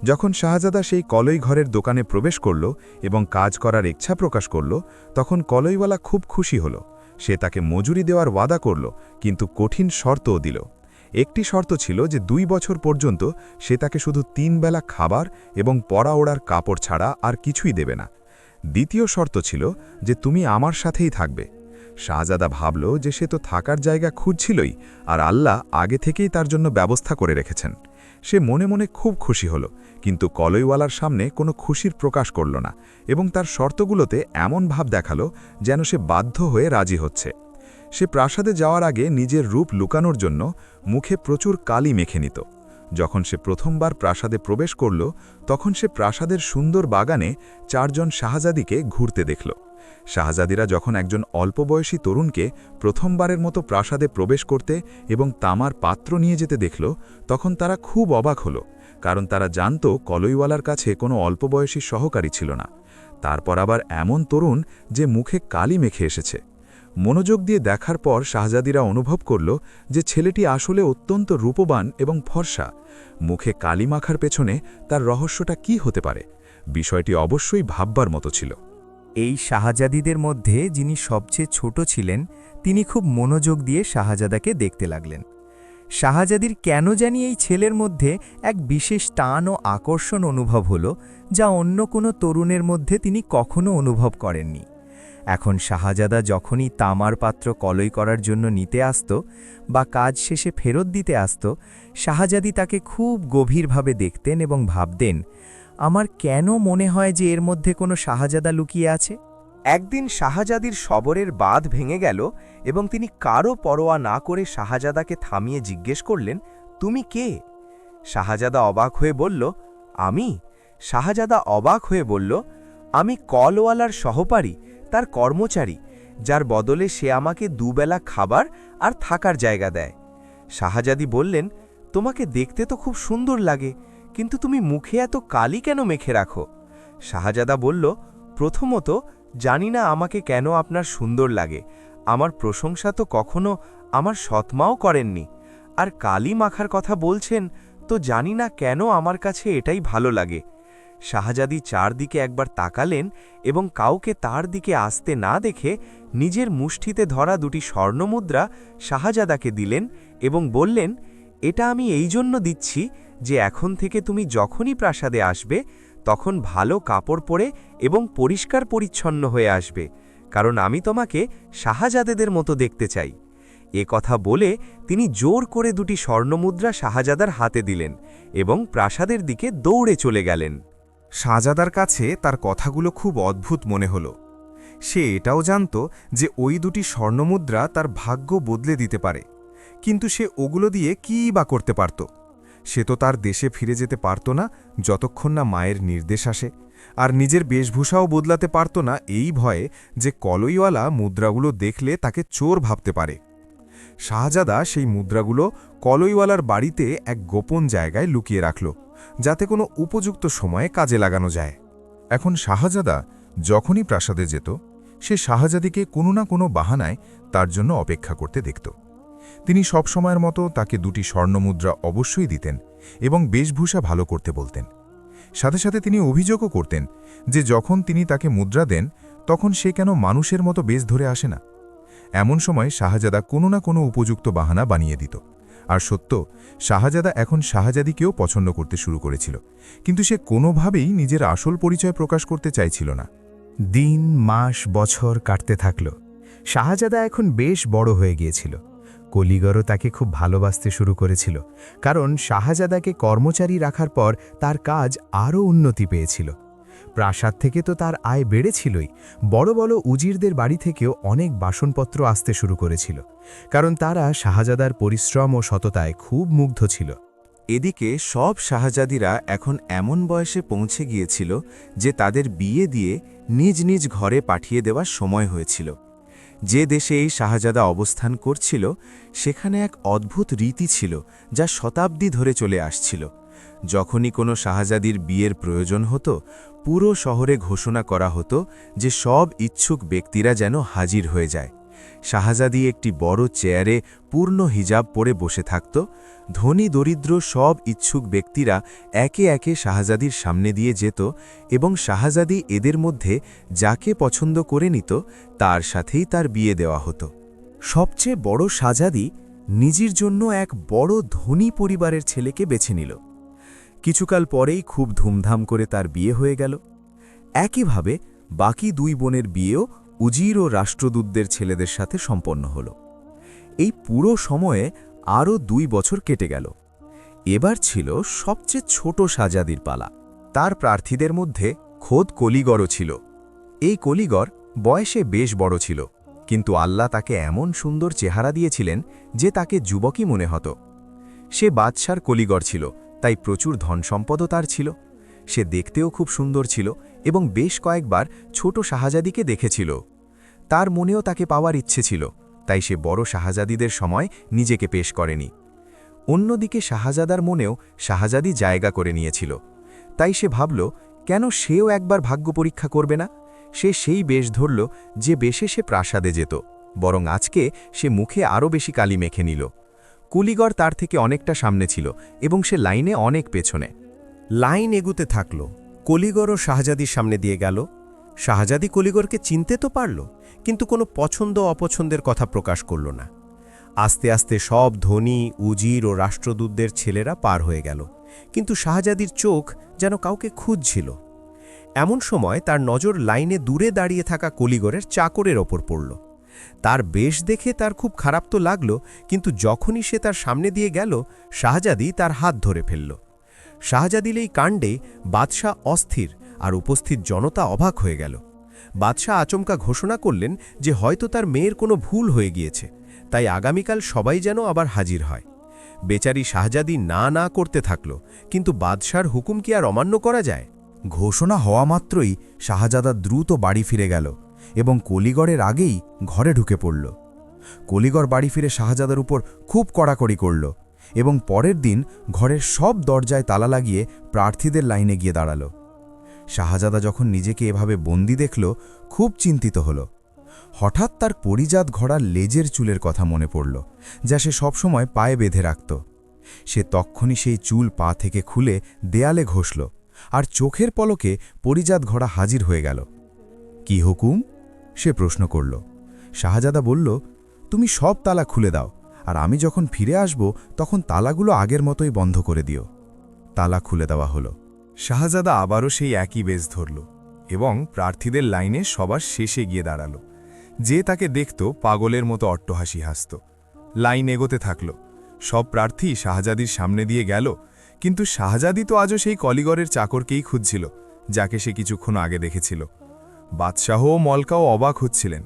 যখন শাহজাদা সেই কলইঘরের দোকানে প্রবেশ করল এবং কাজ করার ইচ্ছা প্রকাশ করল, তখন কলইওয়ালা খুব খুশি হল। সে তাকে মজুরি দেওয়ার ওয়াদা করল, কিন্তু কঠিন শর্তও দিল। একটি শর্ত ছিল যে 2 বছর পর্যন্ত সে তাকে শুধু 3 বেলা খাবার এবং পরা ওড়ার কাপড় ছাড়া আর কিছুই দেবে না। দ্বিতীয় শর্ত ছিল যে তুমি আমার সাথেই থাকবে। শাহজাদা ভাবল যে সে তো থাকার জায়গা খুঁজছিলই, আর আল্লাহ আগে থেকেই তার জন্য ব্যবস্থা করে রেখেছেন। সে মনে মনে খুব খুশি হল, কিন্তু কলইওয়ালার সামনে কোনো খুশির প্রকাশ করল না এবং তার শর্তগুলোতে এমন ভাব দেখালো যেন সে বাধ্য হয়ে রাজি হচ্ছে। সে প্রাসাদে যাওয়ার আগে নিজের রূপ লুকানোর জন্য মুখে প্রচুর কালি মেখে নিত। যখন সে প্রথমবার প্রাসাদে প্রবেশ করল তখন সে প্রাসাদের সুন্দর বাগানে 4 জন শাহজাদিকে ঘুরতে দেখল। শাহজাদিরা যখন একজন অল্প বয়সী তরুণকে প্রথমবারের মতো প্রাসাদে প্রবেশ করতে এবং তামার পাত্র নিয়ে যেতে দেখল তখন তারা খুব অবাক হল, কারণ তারা জানত কলইওয়ালার কাছে কোনো অল্প বয়সী সহকারী ছিল না। তারপর আবার এমন তরুণ যে মুখে কালি মেখে এসেছে। মনোযোগ দিয়ে দেখার পর শাহজাদিরা অনুভব করল যে ছেলেটি আসলে অত্যন্ত রূপবান এবং ফর্সা। মুখে কালি মাখার পেছনে তার রহস্যটা কি হতে পারে? বিষয়টি অবশ্যই ভাববার মতো ছিল। এই শাহজাদিদের মধ্যে যিনি সবচেয়ে ছোট ছিলেন তিনি খুব মনোযোগ দিয়ে শাহজাদাকে দেখতে লাগলেন। শাহজাদির কেন জানি এই ছেলের মধ্যে এক বিশেষ টান ও আকর্ষণ অনুভব হলো, যা অন্য কোনো তরুণের মধ্যে তিনি কখনো অনুভব করেননি। এখন শাহজাদা যখনই তামার পাত্র কলই করার জন্য নিতে আসত বা কাজ শেষে ফেরত দিতে আসত, শাহজাদি তাকে খুব গভীরভাবে দেখতেন এবং ভাবতেন, আমার কেন মনে হয় যে এর মধ্যে কোনো শাহজাদা লুকিয়ে আছে। একদিন শাহজাদির সবরের বাঁধ ভেঙে গেল এবং তিনি কারও পরোয়া না করে শাহজাদাকে থামিয়ে জিজ্ঞেস করলেন, তুমি কে? শাহজাদা অবাক হয়ে বলল, আমি? শাহজাদা অবাক হয়ে বলল, আমি কলওয়ালার সহপারী, তার কর্মচারী, যার বদলে সে আমাকে দুবেলা খাবার আর থাকার জায়গা দেয়। শাহজাদি বললেন, তোমাকে দেখতে তো খুব সুন্দর লাগে, কিন্তু তুমি মুখে এত কালি কেন মেখে রাখো? শাহজাদা বলল, প্রথমত জানি না আমাকে কেন আপনার সুন্দর লাগে, আমার প্রশংসা তো কখনো আমার সৎমাও করেননি, আর কালি মাখার কথা বলছেন তো জানি না কেন আমার কাছে এটাই ভালো লাগে। শাহজাদি চারদিকে একবার তাকালেন এবং কাউকে তার দিকে আসতে না দেখে নিজের মুষ্টিতে ধরা দুটি স্বর্ণমুদ্রা শাহজাদাকে দিলেন এবং বললেন, এটা আমি এই জন্য দিচ্ছি যে এখন থেকে তুমি যখনই প্রাসাদে আসবে তখন ভালো কাপড় পরে এবং পরিষ্কার পরিচ্ছন্ন হয়ে আসবে, কারণ আমি তোমাকে শাহজাদেদের মতো দেখতে চাই। এ কথা বলে তিনি জোর করে দুটি স্বর্ণমুদ্রা শাহজাদার হাতে দিলেন এবং প্রাসাদের দিকে দৌড়ে চলে গেলেন। শাহজাদার কাছে তার কথাগুলো খুব অদ্ভুত মনে হল। সে এটাও জানত যে ওই দুটি স্বর্ণমুদ্রা তার ভাগ্য বদলে দিতে পারে, কিন্তু সে ওগুলো দিয়ে কীই বা করতে পারত। সে তো তার দেশে ফিরে যেতে পারত না যতক্ষণ না মায়ের নির্দেশ আসে, আর নিজের বেশভূষাও বদলাতে পারত না এই ভয়ে যে কলইওয়ালা মুদ্রাগুলো দেখলে তাকে চোর ভাবতে পারে। শাহজাদা সেই মুদ্রাগুলো কলইওয়ালার বাড়িতে এক গোপন জায়গায় লুকিয়ে রাখল, যাতে কোনো উপযুক্ত সময়ে কাজে লাগানো যায়। এখন শাহজাদা যখনই প্রাসাদে যেত, সে শাহজাদিকে কোনো না কোনো বাহানায় তার জন্য অপেক্ষা করতে দেখত। তিনি সব সময়ের মতো তাকে দুটি স্বর্ণমুদ্রা অবশ্যই দিতেন এবং বেশভূষা ভালো করতে বলতেন। সাথে সাথে তিনি অভিযোগও করতেন যে যখন তিনি তাকে মুদ্রা দেন তখন সে কেন মানুষের মতো বেশ ধরে আসে না। এমন সময় শাহজাদা কোনো না কোনো উপযুক্ত বাহানা বানিয়ে দিত। আর সত্য, শাহজাদা এখন শাহজাদিকেও পছন্দ করতে শুরু করেছিল, কিন্তু সে কোনোভাবেই নিজের আসল পরিচয় প্রকাশ করতে চাইছিল না। দিন, মাস, বছর কাটতে থাকল। শাহজাদা এখন বেশ বড় হয়ে গিয়েছিল। কলিগরও তাকে খুব ভালোবাসতে শুরু করেছিল, কারণ শাহজাদাকে কর্মচারী রাখার পর তার কাজ আরও উন্নতি পেয়েছিল। প্রাসাদ থেকে তো তার আয় বেড়েছিলই, বড় বড় উজিরদের বাড়ি থেকেও অনেক বাসনপত্র আসতে শুরু করেছিল, কারণ তারা শাহজাদার পরিশ্রম ও সততায় খুব মুগ্ধ ছিল। এদিকে সব শাহজাদিরা এখন এমন বয়সে পৌঁছে গিয়েছিল যে তাদের বিয়ে দিয়ে নিজ নিজ ঘরে পাঠিয়ে দেওয়ার সময় হয়েছিল। যে দেশে এই শাহজাদা অবস্থান করছিল সেখানে এক অদ্ভুত রীতি ছিল যা শতাব্দী ধরে চলে আসছিল। যখনই কোনো শাহজাদির বিয়ের প্রয়োজন হতো, পুরো শহরে ঘোষণা করা হতো যে সব ইচ্ছুক ব্যক্তিরা যেন হাজির হয়ে যায়। শাহজাদি একটি বড় চেয়ারে পূর্ণ হিজাব পরে বসে থাকত। ধনী দরিদ্র সব ইচ্ছুক ব্যক্তিরা একে একে শাহজাদির সামনে দিয়ে যেত এবং শাহজাদি এদের মধ্যে যাকে পছন্দ করে নিত তার সাথেই তার বিয়ে দেওয়া হতো। সবচেয়ে বড় শাহজাদি নিজের জন্য এক বড় ধনী পরিবারের ছেলেকে বেছে নিল। কিছুকাল পরেই খুব ধুমধাম করে তার বিয়ে হয়ে গেল। একইভাবে বাকি দুই বোনের বিয়েও উজির ও রাষ্ট্রদূতদের ছেলেদের সাথে সম্পন্ন হল। এই পুরো সময়ে আরও 2 বছর কেটে গেল। এবার ছিল সবচেয়ে ছোট শাহজাদির পালা। তার প্রার্থীদের মধ্যে খোদ কলিগরও ছিল। এই কলিগর বয়সে বেশ বড় ছিল, কিন্তু আল্লাহ তাকে এমন সুন্দর চেহারা দিয়েছিলেন যে তাকে যুবকই মনে হতো। সে বাদশার কলিগর ছিল, তাই প্রচুর ধনসম্পদও তার ছিল। সে দেখতেও খুব সুন্দর ছিল এবং বেশ কয়েকবার ছোট শাহজাদিকে দেখেছিল। তার মনেও তাকে পাওয়ার ইচ্ছে ছিল, তাই সে বড় শাহজাদিদের সময় নিজেকে পেশ করেনি। অন্যদিকে শাহজাদার মনেও শাহজাদি জায়গা করে নিয়েছিল, তাই সে ভাবল কেন সেও একবার ভাগ্য পরীক্ষা করবে না। সে সেই বেশ ধরল যে বেশে সে প্রাসাদে যেত, বরং আজকে সে মুখে আরও বেশি কালি মেখে নিল। কুলিগর তার থেকে অনেকটা সামনে ছিল এবং সে লাইনে অনেক পেছনে। লাইন এগুতে থাকল। কলিগরও শাহজাদির সামনে দিয়ে গেল। শাহজাদি কলিগরকে চিনতে তো পারল, কিন্তু কোনো পছন্দ অপছন্দের কথা প্রকাশ করল না। আস্তে আস্তে সব ধনী, উজির ও রাষ্ট্রদূতদের ছেলেরা পার হয়ে গেল, কিন্তু শাহজাদির চোখ যেন কাউকে খুঁজছিল। এমন সময় তার নজর লাইনে দূরে দাঁড়িয়ে থাকা কলিগরের চাকরের ওপর পড়ল। তার বেশ দেখে তার খুব খারাপ তো লাগল, কিন্তু যখনই সে তার সামনে দিয়ে গেল, শাহজাদি তার হাত ধরে ফেলল। শাহজাদির এই কাণ্ডে বাদশাহ অস্থির আর উপস্থিত জনতা অবাক হয়ে গেল। বাদশাহ আচমকা ঘোষণা করলেন যে হয়তো তার মেয়ের কোনো ভুল হয়ে গিয়েছে, তাই আগামীকাল সবাই যেন আবার হাজির হয়। বেচারি শাহজাদি না না করতে থাকল, কিন্তু বাদশার হুকুম কি আর অমান্য করা যায়? ঘোষণা হওয়া মাত্রই শাহজাদা দ্রুত বাড়ি ফিরে গেল এবং কলিগড়ের আগেই ঘরে ঢুকে পড়ল। কলিগড় বাড়ি ফিরে শাহজাদার উপর খুব কড়াকড়ি করল এবং পরের দিন ঘরের সব দরজায় তালা লাগিয়ে প্রার্থীদের লাইনে গিয়ে দাঁড়াল। শাহজাদা যখন নিজেকে এভাবে বন্দি দেখল, খুব চিন্তিত হল। হঠাৎ তার পরিজাত ঘোড়ার লেজের চুলের কথা মনে পড়ল, যা সে সবসময় পায়ে বেঁধে রাখত। সে তক্ষুনি সেই চুল পা থেকে খুলে দেয়ালে ঘষল, আর চোখের পলকে পরিজাত ঘোড়া হাজির হয়ে গেল। কি হুকুম? সে প্রশ্ন করল। শাহজাদা বলল, তুমি সব তালা খুলে দাও, আর আমি যখন ফিরে আসব তখন তালাগুলো আগের মতোই বন্ধ করে দিও। তালা খুলে দেওয়া হলো। শাহজাদা আবারও সেই একই বেশ ধরল এবং প্রার্থীদের লাইনে সবার শেষে গিয়ে দাঁড়াল। যে তাকে দেখত পাগলের মতো অট্টহাসি হাসত। লাইন এগোতে থাকল। সব প্রার্থী শাহজাদির সামনে দিয়ে গেল, কিন্তু শাহজাদি তো আজও সেই কলিগরের চাকরকেই খুঁজছিল, যাকে সে কিছুক্ষণ আগে দেখেছিল। বাদশাহ ও মলকাও অবাক হচ্ছিলেন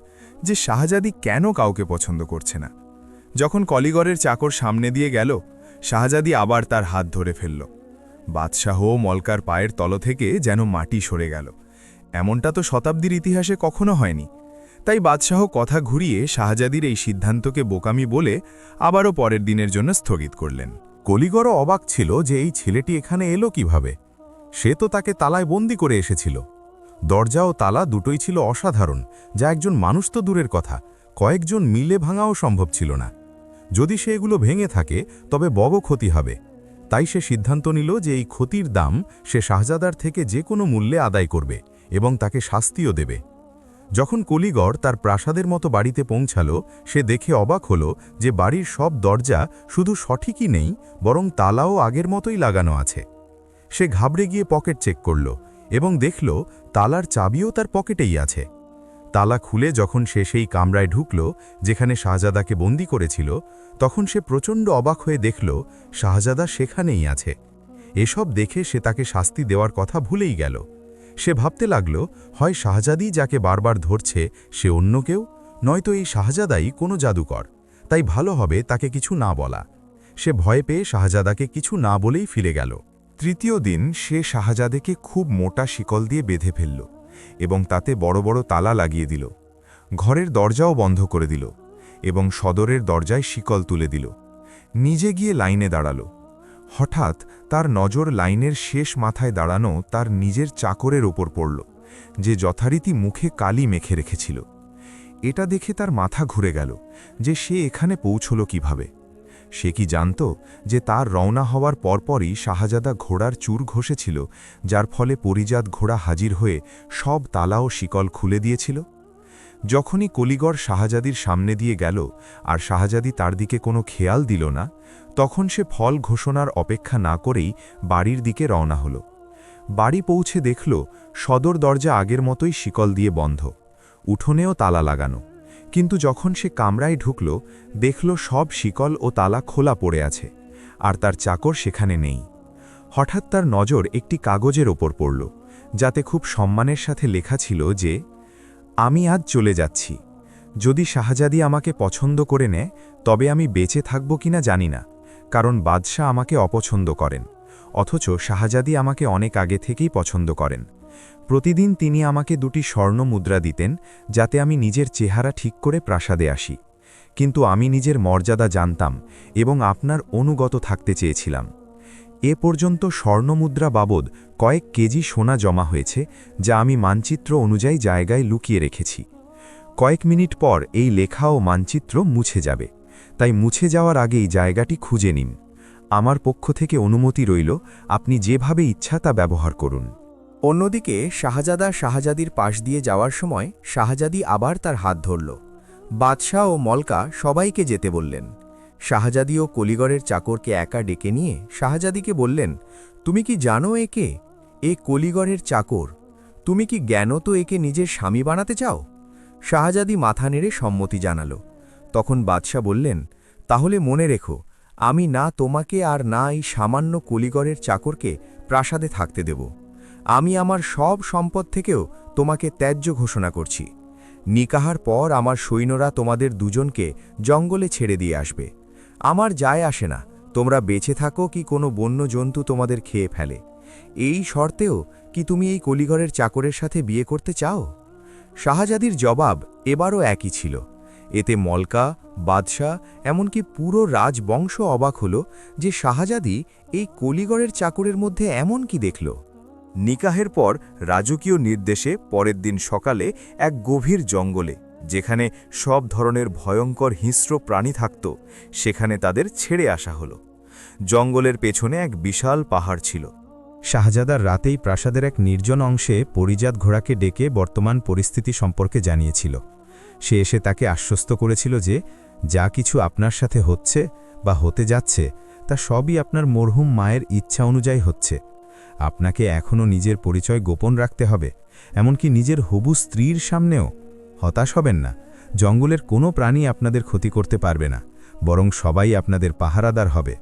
যে শাহজাদি কেন কাউকে পছন্দ করছে না। যখন কলিগরের চাকর সামনে দিয়ে গেল, শাহজাদি আবার তার হাত ধরে ফেলল। বাদশাহ ও মলকার পায়ের তল থেকে যেন মাটি সরে গেল। এমনটা তো শতাব্দীর ইতিহাসে কখনো হয়নি। তাই বাদশাহ কথা ঘুরিয়ে শাহজাদির এই সিদ্ধান্তকে বোকামি বলে আবারও পরের দিনের জন্য স্থগিত করলেন। কলিগরও অবাক ছিল যে এই ছেলেটি এখানে এলো কিভাবে। সে তো তাকে তালায় বন্দি করে এসেছিল। দরজা ও তালা দুটোই ছিল অসাধারণ, যা একজন মানুষ তো দূরের কথা, কয়েকজন মিলে ভাঙাও সম্ভব ছিল না। যদি সে এগুলো ভেঙে থাকে তবে বড় ক্ষতি হবে। তাই সে সিদ্ধান্ত নিল যে এই ক্ষতির দাম সে শাহজাদার থেকে যে কোনো মূল্যে আদায় করবে এবং তাকে শাস্তিও দেবে। যখন কলিগর তার প্রাসাদের মতো বাড়িতে পৌঁছাল, সে দেখে অবাক হল যে বাড়ির সব দরজা শুধু সঠিকই নেই, বরং তালাও আগের মতোই লাগানো আছে। সে ঘাবড়ে গিয়ে পকেট চেক করল এবং দেখল তালার চাবিও তার পকেটেই আছে। তালা খুলে যখন সে সেই কামরায় ঢুকল যেখানে শাহজাদাকে বন্দি করেছিল, তখন সে প্রচণ্ড অবাক হয়ে দেখল শাহজাদা সেখানেই আছে। এসব দেখে সে তাকে শাস্তি দেওয়ার কথা ভুলেই গেল। সে ভাবতে লাগল, হয় শাহজাদি যাকে বারবার ধরছে সে অন্য কেউ, নয়তো এই শাহজাদাই কোনো জাদুকর। তাই ভালো হবে তাকে কিছু না বলা। সে ভয় পেয়ে শাহজাদাকে কিছু না বলেই ফিরে গেল। তৃতীয় দিন সে শাহজাদেকে খুব মোটা শিকল দিয়ে বেঁধে ফেলল এবং তাতে বড় বড় তালা লাগিয়ে দিল। ঘরের দরজাও বন্ধ করে দিল এবং সদরের দরজায় শিকল তুলে দিল। নিজে গিয়ে লাইনে দাঁড়াল। হঠাৎ তার নজর লাইনের শেষ মাথায় দাঁড়ানো তার নিজের চাকরের ওপর পড়ল, যে যথারীতি মুখে কালি মেখে রেখেছিল। এটা দেখে তার মাথা ঘুরে গেল যে সে এখানে পৌঁছল কিভাবে। সে কি জানত যে তার রওনা হওয়ার পরপরই শাহজাদা ঘোড়ার চুর ঘষেছিল, যার ফলে পরিজাত ঘোড়া হাজির হয়ে সব তালা ও শিকল খুলে দিয়েছিল? যখনই কলিগর শাহজাদির সামনে দিয়ে গেল আর শাহজাদি তার দিকে কোনো খেয়াল দিল না, তখন সে ফল ঘোষণার অপেক্ষা না করেই বাড়ির দিকে রওনা হল। বাড়ি পৌঁছে দেখল সদর দরজা আগের মতোই শিকল দিয়ে বন্ধ, উঠোনেও তালা লাগানো। কিন্তু যখন সে কামরায় ঢুকল, দেখল সব শিকল ও তালা খোলা পড়ে আছে, আর তার চাকর সেখানে নেই। হঠাৎ তার নজর একটি কাগজের ওপর পড়ল, যাতে খুব সম্মানের সাথে লেখা ছিল যে, আমি আজ চলে যাচ্ছি। যদি শাহজাদি আমাকে পছন্দ করে নেয় তবে আমি বেঁচে থাকব কিনা জানি না, কারণ বাদশাহ আমাকে অপছন্দ করেন, অথচ শাহজাদি আমাকে অনেক আগে থেকেই পছন্দ করেন। প্রতিদিন তিনি আমাকে 2টি স্বর্ণ মুদ্রা দিতেন, যাতে আমি নিজের চেহারা ঠিক করে প্রাসাদে আসি। কিন্তু আমি নিজের মর্যাদা জানতাম এবং আপনার অনুগত থাকতে চেয়েছিলাম। এ পর্যন্ত স্বর্ণমুদ্রা বাবদ কয়েক কেজি সোনা জমা হয়েছে, যা আমি মানচিত্র অনুযায়ী জায়গায় লুকিয়ে রেখেছি। কয়েক মিনিট পর এই লেখা ও মানচিত্র মুছে যাবে, তাই মুছে যাওয়ার আগেই জায়গাটি খুঁজে নিন। আমার পক্ষ থেকে অনুমতি রইল, আপনি যেভাবে ইচ্ছা তা ব্যবহার করুন। অন্যদিকে শাহজাদা শাহজাদির পাশ দিয়ে যাওয়ার সময় শাহজাদি আবার তার হাত ধরল। বাদশাহ ও মলকা সবাইকে যেতে বললেন। শাহজাদি ও কলিগরের চাকরকে একা ডেকে নিয়ে শাহজাদিকে বললেন, তুমি কি জানো একে? এ কলিগরের চাকর। তুমি কি জ্ঞানত একে নিজের স্বামী বানাতে চাও? শাহজাদি মাথা নেড়ে সম্মতি জানাল। তখন বাদশাহ বললেন, তাহলে মনে রেখো, আমি না তোমাকে আর না এই সামান্য কলিগরের চাকরকে প্রাসাদে থাকতে দেব। আমি আমার সব সম্পদ থেকেও তোমাকে ত্যায্য ঘোষণা করছি। নিকাহার পর আমার সৈন্যরা তোমাদের দুজনকে জঙ্গলে ছেড়ে দিয়ে আসবে। আমার যায় আসে না তোমরা বেঁচে থাকো কি কোনো বন্য জন্তু তোমাদের খেয়ে ফেলে। এই শর্তেও কি তুমি এই কলিগরের চাকরের সাথে বিয়ে করতে চাও? শাহজাদির জবাব এবারও একই ছিল। এতে মলকা, বাদশাহ, এমনকি পুরো রাজবংশ অবাক হল যে শাহজাদি এই কলিগরের চাকরের মধ্যে এমন কি দেখল। নিকাহের পর রাজকীয় নির্দেশে পরের দিন সকালে এক গভীর জঙ্গলে, যেখানে সব ধরনের ভয়ঙ্কর হিংস্র প্রাণী থাকত, সেখানে তাদের ছেড়ে আসা হলো। জঙ্গলের পেছনে এক বিশাল পাহাড় ছিল। শাহজাদার রাতেই প্রাসাদের এক নির্জন অংশে পরিজাত ঘোড়াকে ডেকে বর্তমান পরিস্থিতি সম্পর্কে জানিয়েছিল। সে এসে তাকে আশ্বস্ত করেছিল যে যা কিছু আপনার সাথে হচ্ছে বা হতে যাচ্ছে তা সবই আপনার মরহুম মায়ের ইচ্ছা অনুযায়ী হচ্ছে। আপনাকে এখনও নিজের পরিচয় গোপন রাখতে হবে, এমনকি নিজের হবু স্ত্রীর সামনেও। হতাশ হবেন না, জঙ্গলের কোনো প্রাণী আপনাদের ক্ষতি করতে পারবে না, বরং সবাই আপনাদের পাহারাদার হবে।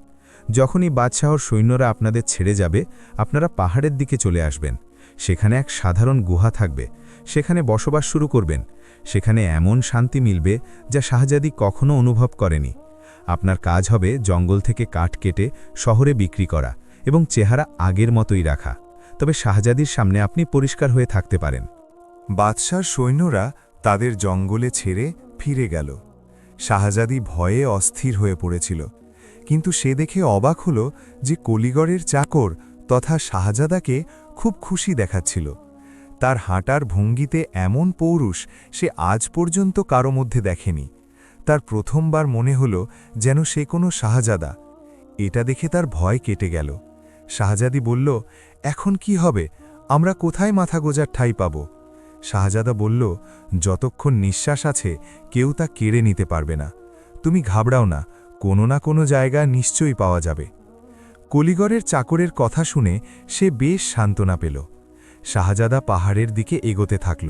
যখনই বাদশাহর সৈন্যরা আপনাদের ছেড়ে যাবে, আপনারা পাহাড়ের দিকে চলে আসবেন। সেখানে এক সাধারণ গুহা থাকবে, সেখানে বসবাস শুরু করবেন। সেখানে এমন শান্তি মিলবে যা শাহজাদি কখনো অনুভব করেনি। আপনার কাজ হবে জঙ্গল থেকে কাঠ কেটে শহরে বিক্রি করা এবং চেহারা আগের মতোই রাখা। তবে শাহজাদির সামনে আপনি পরিষ্কার হয়ে থাকতে পারেন। বাদশার সৈন্যরা তাদের জঙ্গলে ছেড়ে ফিরে গেল। শাহজাদি ভয়ে অস্থির হয়ে পড়েছিল, কিন্তু সে দেখে অবাক হল যে কলিগড়ের চাকর তথা শাহজাদাকে খুব খুশি দেখাচ্ছিল। তার হাঁটার ভঙ্গিতে এমন পৌরুষ সে আজ পর্যন্ত কারো মধ্যে দেখেনি। তার প্রথমবার মনে হল যেন সে কোনো শাহজাদা। এটা দেখে তার ভয় কেটে গেল। শাহজাদি বলল, এখন কি হবে? আমরা কোথায় মাথা গোজার ঠাঁই পাব? শাহজাদা বলল, যতক্ষণ নিঃশ্বাস আছে কেউ তা কেড়ে নিতে পারবে না। তুমি ঘাবড়াও না, কোনো না কোনো জায়গা নিশ্চয়ই পাওয়া যাবে। কলিগড়ের চাকরের কথা শুনে সে বেশ সান্ত্বনা পেল। শাহজাদা পাহাড়ের দিকে এগোতে থাকল।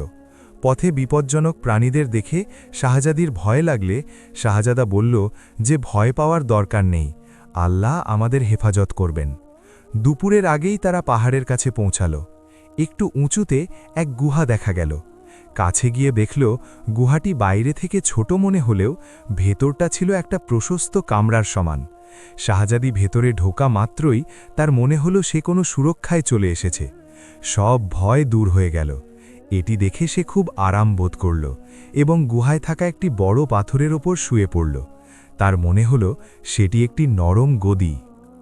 পথে বিপজ্জনক প্রাণীদের দেখে শাহজাদির ভয় লাগলে শাহজাদা বলল যে ভয় পাওয়ার দরকার নেই, আল্লাহ আমাদের হেফাজত করবেন। দুপুরের আগেই তারা পাহাড়ের কাছে পৌঁছাল। একটু উঁচুতে এক গুহা দেখা গেল। কাছে গিয়ে দেখল গুহাটি বাইরে থেকে ছোট মনে হলেও ভেতরটা ছিল একটা প্রশস্ত কামরার সমান। শাহজাদি ভেতরে ঢোকা মাত্রই তার মনে হলো সে কোনো সুরক্ষায় চলে এসেছে। সব ভয় দূর হয়ে গেল। এটি দেখে সে খুব আরাম বোধ করল এবং গুহায় থাকা একটি বড় পাথরের ওপর শুয়ে পড়ল। তার মনে হল সেটি একটি নরম গদি।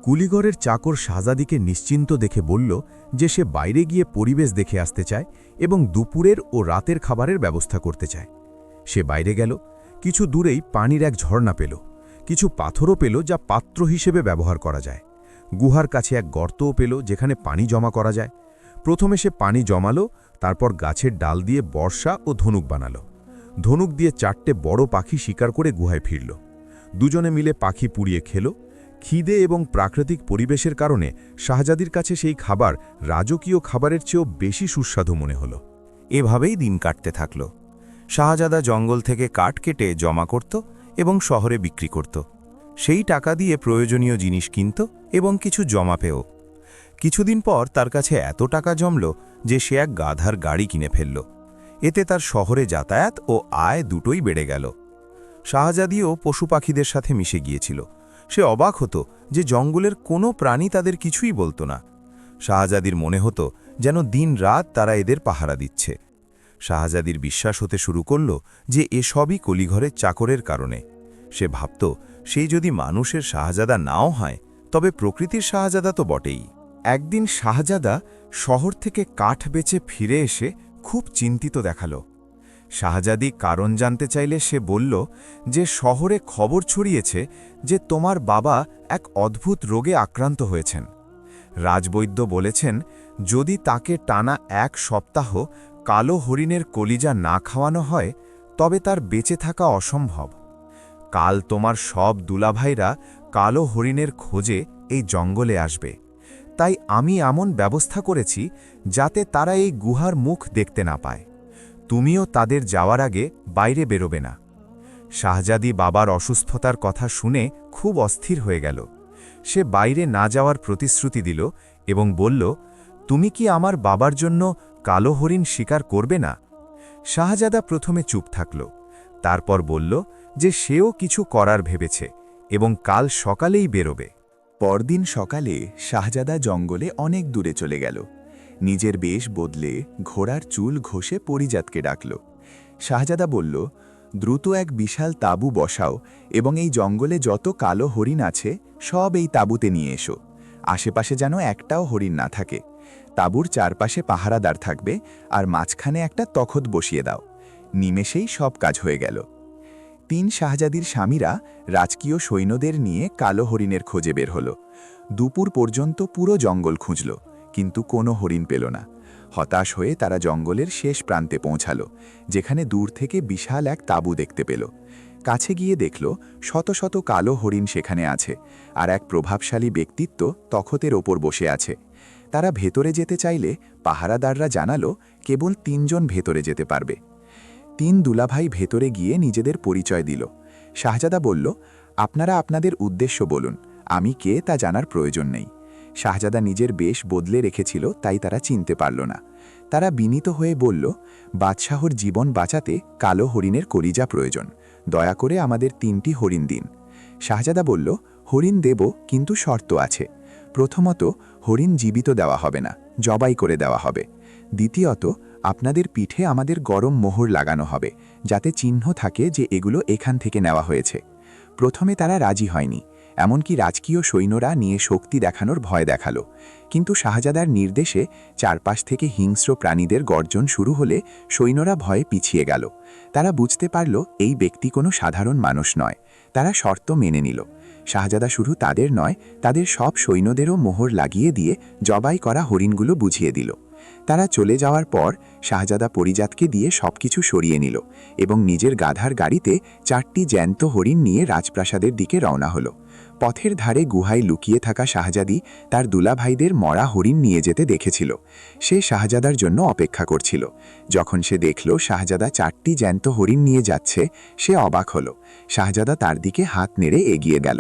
কুলিগড়ের চাকর শাহজাদিকে নিশ্চিন্ত দেখে বলল যে সে বাইরে গিয়ে পরিবেশ দেখে আসতে চায় এবং দুপুরের ও রাতের খাবারের ব্যবস্থা করতে চায়। সে বাইরে গেল। কিছু দূরেই পানির এক ঝর্ণা পেল। কিছু পাথরও পেল যা পাত্র হিসেবে ব্যবহার করা যায়। গুহার কাছে এক গর্তও পেল যেখানে পানি জমা করা যায়। প্রথমে সে পানি জমালো, তারপর গাছের ডাল দিয়ে বর্ষা ও ধনুক বানালো। ধনুক দিয়ে 4টে বড় পাখি শিকার করে গুহায় ফিরল। দুজনে মিলে পাখি পুড়িয়ে খেল। খিদে এবং প্রাকৃতিক পরিবেশের কারণে শাহজাদির কাছে সেই খাবার রাজকীয় খাবারের চেয়েও বেশি সুস্বাদু মনে হল। এভাবেই দিন কাটতে থাকল। শাহজাদা জঙ্গল থেকে কাঠ কেটে জমা করত এবং শহরে বিক্রি করত। সেই টাকা দিয়ে প্রয়োজনীয় জিনিস কিনত এবং কিছু জমা পেও। কিছুদিন পর তার কাছে এত টাকা জমল যে সে এক গাধার গাড়ি কিনে ফেলল। এতে তার শহরে যাতায়াত ও আয় দুটোই বেড়ে গেল। শাহজাদিও পশু পাখিদের সাথে মিশে গিয়েছিল। সে অবাক হতো যে জঙ্গলের কোনো প্রাণী তাদের কিছুই বলতো না। শাহজাদির মনে হতো যেন দিন রাত তারা এদের পাহারা দিচ্ছে। শাহজাদির বিশ্বাস হতে শুরু করল যে এসবই কলিঘরের চাকরের কারণে। সে ভাবত সেই যদি মানুষের শাহজাদা নাও হয় তবে প্রকৃতির শাহজাদা তো বটেই। একদিন শাহজাদা শহর থেকে কাঠ বেচে ফিরে এসে খুব চিন্তিত দেখালো। শাহজাদি কারণ জানতে চাইলে সে বলল যে শহরে খবর ছড়িয়েছে যে তোমার বাবা এক অদ্ভুত রোগে আক্রান্ত হয়েছেন। রাজবৈদ্য বলেছেন যদি তাকে টানা 1 সপ্তাহ কালো হরিণের কলিজা না খাওয়ানো হয় তবে তার বেঁচে থাকা অসম্ভব। কাল তোমার সব দুলাভাইরা কালো হরিণের খোঁজে এই জঙ্গলে আসবে। তাই আমি এমন ব্যবস্থা করেছি যাতে তারা এই গুহার মুখ দেখতে না পায়। তুমিও তাদের যাওয়ার আগে বাইরে বেরোবে না। শাহজাদি বাবার অসুস্থতার কথা শুনে খুব অস্থির হয়ে গেল। সে বাইরে না যাওয়ার প্রতিশ্রুতি দিল এবং বলল, তুমি কি আমার বাবার জন্য কালো হরিণ শিকার করবে না? শাহজাদা প্রথমে চুপ থাকল, তারপর বলল যে সেও কিছু করার ভেবেছে এবং কাল সকালেই বেরোবে। পরদিন সকালে শাহজাদা জঙ্গলে অনেক দূরে চলে গেল। নিজের বেশ বদলে ঘোড়ার চুল ঘষে পরিজাতকে ডাকল। শাহজাদা বলল, দ্রুত এক বিশাল তাঁবু বসাও এবং এই জঙ্গলে যত কালো হরিণ আছে সব এই তাঁবুতে নিয়ে এসো। আশেপাশে যেন একটাও হরিণ না থাকে। তাঁবুর চারপাশে পাহারাদার থাকবে আর মাঝখানে একটা তখত বসিয়ে দাও। নিমেষেই সব কাজ হয়ে গেল। 3 শাহজাদির স্বামীরা রাজকীয় সৈন্যদের নিয়ে কালো হরিণের খোঁজে বের হল। দুপুর পর্যন্ত পুরো জঙ্গল খুঁজল, কিন্তু কোনো হরিণ পেল না। হতাশ হয়ে তারা জঙ্গলের শেষ প্রান্তে পৌঁছালো, যেখানে দূর থেকে বিশাল এক তাঁবু দেখতে পেল। কাছে গিয়ে দেখল শত শত কালো হরিণ সেখানে আছে, আর এক প্রভাবশালী ব্যক্তিত্ব তখতের ওপর বসে আছে। তারা ভেতরে যেতে চাইলে পাহারাদাররা জানালো কেবল 3 জন ভেতরে যেতে পারবে। 3 দুলাভাই ভেতরে গিয়ে নিজেদের পরিচয় দিল। শাহজাদা বলল, আপনারা আপনাদের উদ্দেশ্য বলুন, আমি কে তা জানার প্রয়োজন নেই। শাহজাদা নিজের বেশ বদলে রেখেছিল, তাই তারা চিনতে পারল না। তারা বিনীত হয়ে বলল, বাদশাহর জীবন বাঁচাতে কালো হরিণের কলিজা প্রয়োজন, দয়া করে আমাদের 3টি হরিণ দিন। শাহজাদা বলল, হরিণ দেব, কিন্তু শর্ত আছে। প্রথমত, হরিণ জীবিত দেওয়া হবে না, জবাই করে দেওয়া হবে। দ্বিতীয়ত, আপনাদের পিঠে আমাদের গরম মোহর লাগানো হবে, যাতে চিহ্ন থাকে যে এগুলো এখান থেকে নেওয়া হয়েছে। প্রথমে তারা রাজি হয়নি, এমনকি রাজকীয় সৈন্যরা নিয়ে শক্তি দেখানোর ভয় দেখালো। কিন্তু শাহজাদার নির্দেশে চারপাশ থেকে হিংস্র প্রাণীদের গর্জন শুরু হলে সৈন্যরা ভয়ে পিছিয়ে গেল। তারা বুঝতে পারল এই ব্যক্তি কোনো সাধারণ মানুষ নয়। তারা শর্ত মেনে নিল। শাহজাদা শুধু তাদের নয়, তাদের সব সৈন্যদেরও মোহর লাগিয়ে দিয়ে জবাই করা হরিণগুলো বুঝিয়ে দিল। তারা চলে যাওয়ার পর শাহজাদা পরিজাতকে দিয়ে সবকিছু সরিয়ে নিল এবং নিজের গাধার গাড়িতে 4টি জ্যান্ত হরিণ নিয়ে রাজপ্রাসাদের দিকে রওনা হলো। পথের ধারে গুহায় লুকিয়ে থাকা শাহজাদি তার দুলাভাইদের মরা হরিণ নিয়ে যেতে দেখেছিল। সে শাহজাদার জন্য অপেক্ষা করছিল। যখন সে দেখল শাহজাদা 4টি জ্যান্ত হরিণ নিয়ে যাচ্ছে, সে অবাক হলো। শাহজাদা তার দিকে হাত নেড়ে এগিয়ে গেল।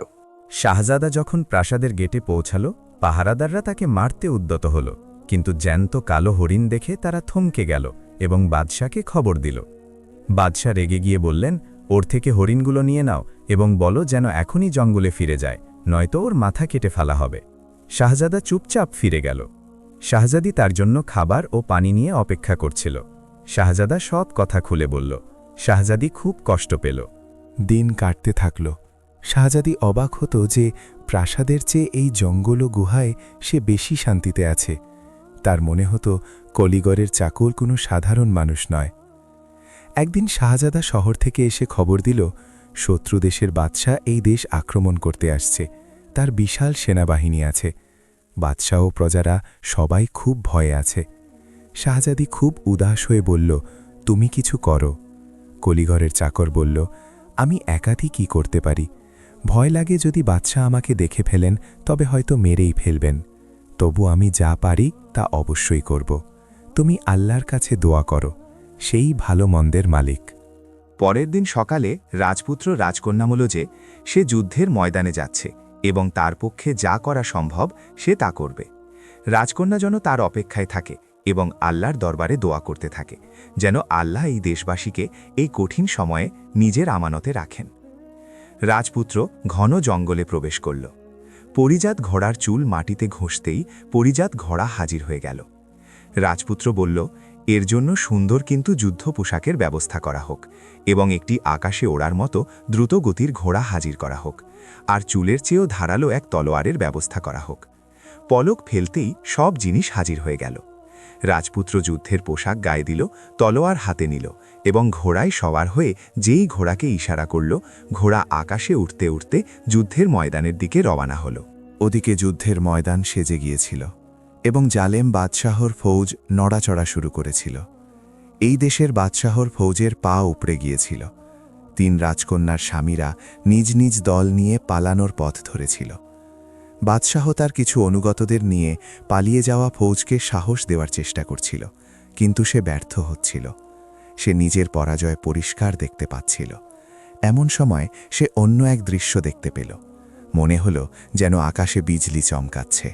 শাহজাদা যখন প্রাসাদের গেটে পৌঁছাল, পাহারাদাররা তাকে মারতে উদ্যত হল, কিন্তু জ্যান্ত কালো হরিণ দেখে তারা থমকে গেল এবং বাদশাকে খবর দিল। বাদশা রেগে গিয়ে বললেন, ওর থেকে হরিণগুলো নিয়ে নাও এবং বলো যেন এখনই জঙ্গলে ফিরে যায়, নয়তো ওর মাথা কেটে ফেলা হবে। শাহজাদা চুপচাপ ফিরে গেল। শাহজাদি তার জন্য খাবার ও পানি নিয়ে অপেক্ষা করছিল। শাহজাদা সব কথা খুলে বলল। শাহজাদি খুব কষ্ট পেল। দিন কাটতে থাকল। শাহজাদি অবাক হতো যে প্রাসাদের চেয়ে এই জঙ্গল ও গুহায় সে বেশি শান্তিতে আছে। তার মনে হতো কলিগড়ের চাকর কোনো সাধারণ মানুষ নয়। একদিন শাহজাদা শহর থেকে এসে খবর দিল, শত্রু দেশের বাদশা এই দেশ আক্রমণ করতে আসছে। তার বিশাল সেনাবাহিনী আছে। বাদশা ও প্রজারা সবাই খুব ভয়ে আছে। শাহজাদি খুব উদাস হয়ে বলল, তুমি কিছু করো। কলিগড়ের চাকর বলল, আমি একাই কি করতে পারি? ভয় লাগে যদি বাদশা আমাকে দেখে ফেলেন তবে হয়তো মেরেই ফেলবেন। তবু আমি যা পারি তা অবশ্যই করব। তুমি আল্লাহর কাছে দোয়া করো, সেই ভালো মন্দের মালিক। পরের দিন সকালে রাজপুত্র রাজকন্যা বলল যে সে যুদ্ধের ময়দানে যাচ্ছে এবং তার পক্ষে যা করা সম্ভব সে তা করবে। রাজকন্যা যেন তার অপেক্ষায় থাকে এবং আল্লাহর দরবারে দোয়া করতে থাকে, যেন আল্লাহ এই দেশবাসীকে এই কঠিন সময়ে নিজের আমানতে রাখেন। রাজপুত্র ঘন জঙ্গলে প্রবেশ করল। পরিজাত ঘোড়ার চুল মাটিতে ঘষতেই পরিজাত ঘোড়া হাজির হয়ে গেল। রাজপুত্র বলল, এর জন্য সুন্দর কিন্তু যুদ্ধ পোশাকের ব্যবস্থা করা হোক এবং একটি আকাশে ওড়ার মতো দ্রুত গতির ঘোড়া হাজির করা হোক, আর চুলের চেয়েও ধারালো এক তলোয়ারের ব্যবস্থা করা হোক। পলক ফেলতেই সব জিনিস হাজির হয়ে গেল। রাজপুত্র যুদ্ধের পোশাক গায়ে দিল, তলোয়ার হাতে নিল এবং ঘোড়ায় সওয়ার হয়ে যেই ঘোড়াকে ইশারা করল, ঘোড়া আকাশে উঠতে উঠতে যুদ্ধের ময়দানের দিকে রওনা হল। ওদিকে যুদ্ধের ময়দান সেজে গিয়েছিল এবং জালেম বাদশাহর ফৌজ নড়াচড়া শুরু করেছিল। এই দেশের বাদশাহর ফৌজের পা উপড়ে গিয়েছিল। 3 রাজকন্যার স্বামীরা নিজ নিজ দল নিয়ে পালানোর পথ ধরেছিল। বাদশাহ তার কিছু অনুগতদের নিয়ে পালিয়ে যাওয়া ফৌজকে সাহস দেওয়ার চেষ্টা করছিল, কিন্তু সে ব্যর্থ হচ্ছিল। সে নিজের পরাজয় পরিষ্কার দেখতে পাচ্ছিল। এমন সময় সে অন্য এক দৃশ্য দেখতে পেল। মনে হলো যেন আকাশে বিজলি চমকাচ্ছে।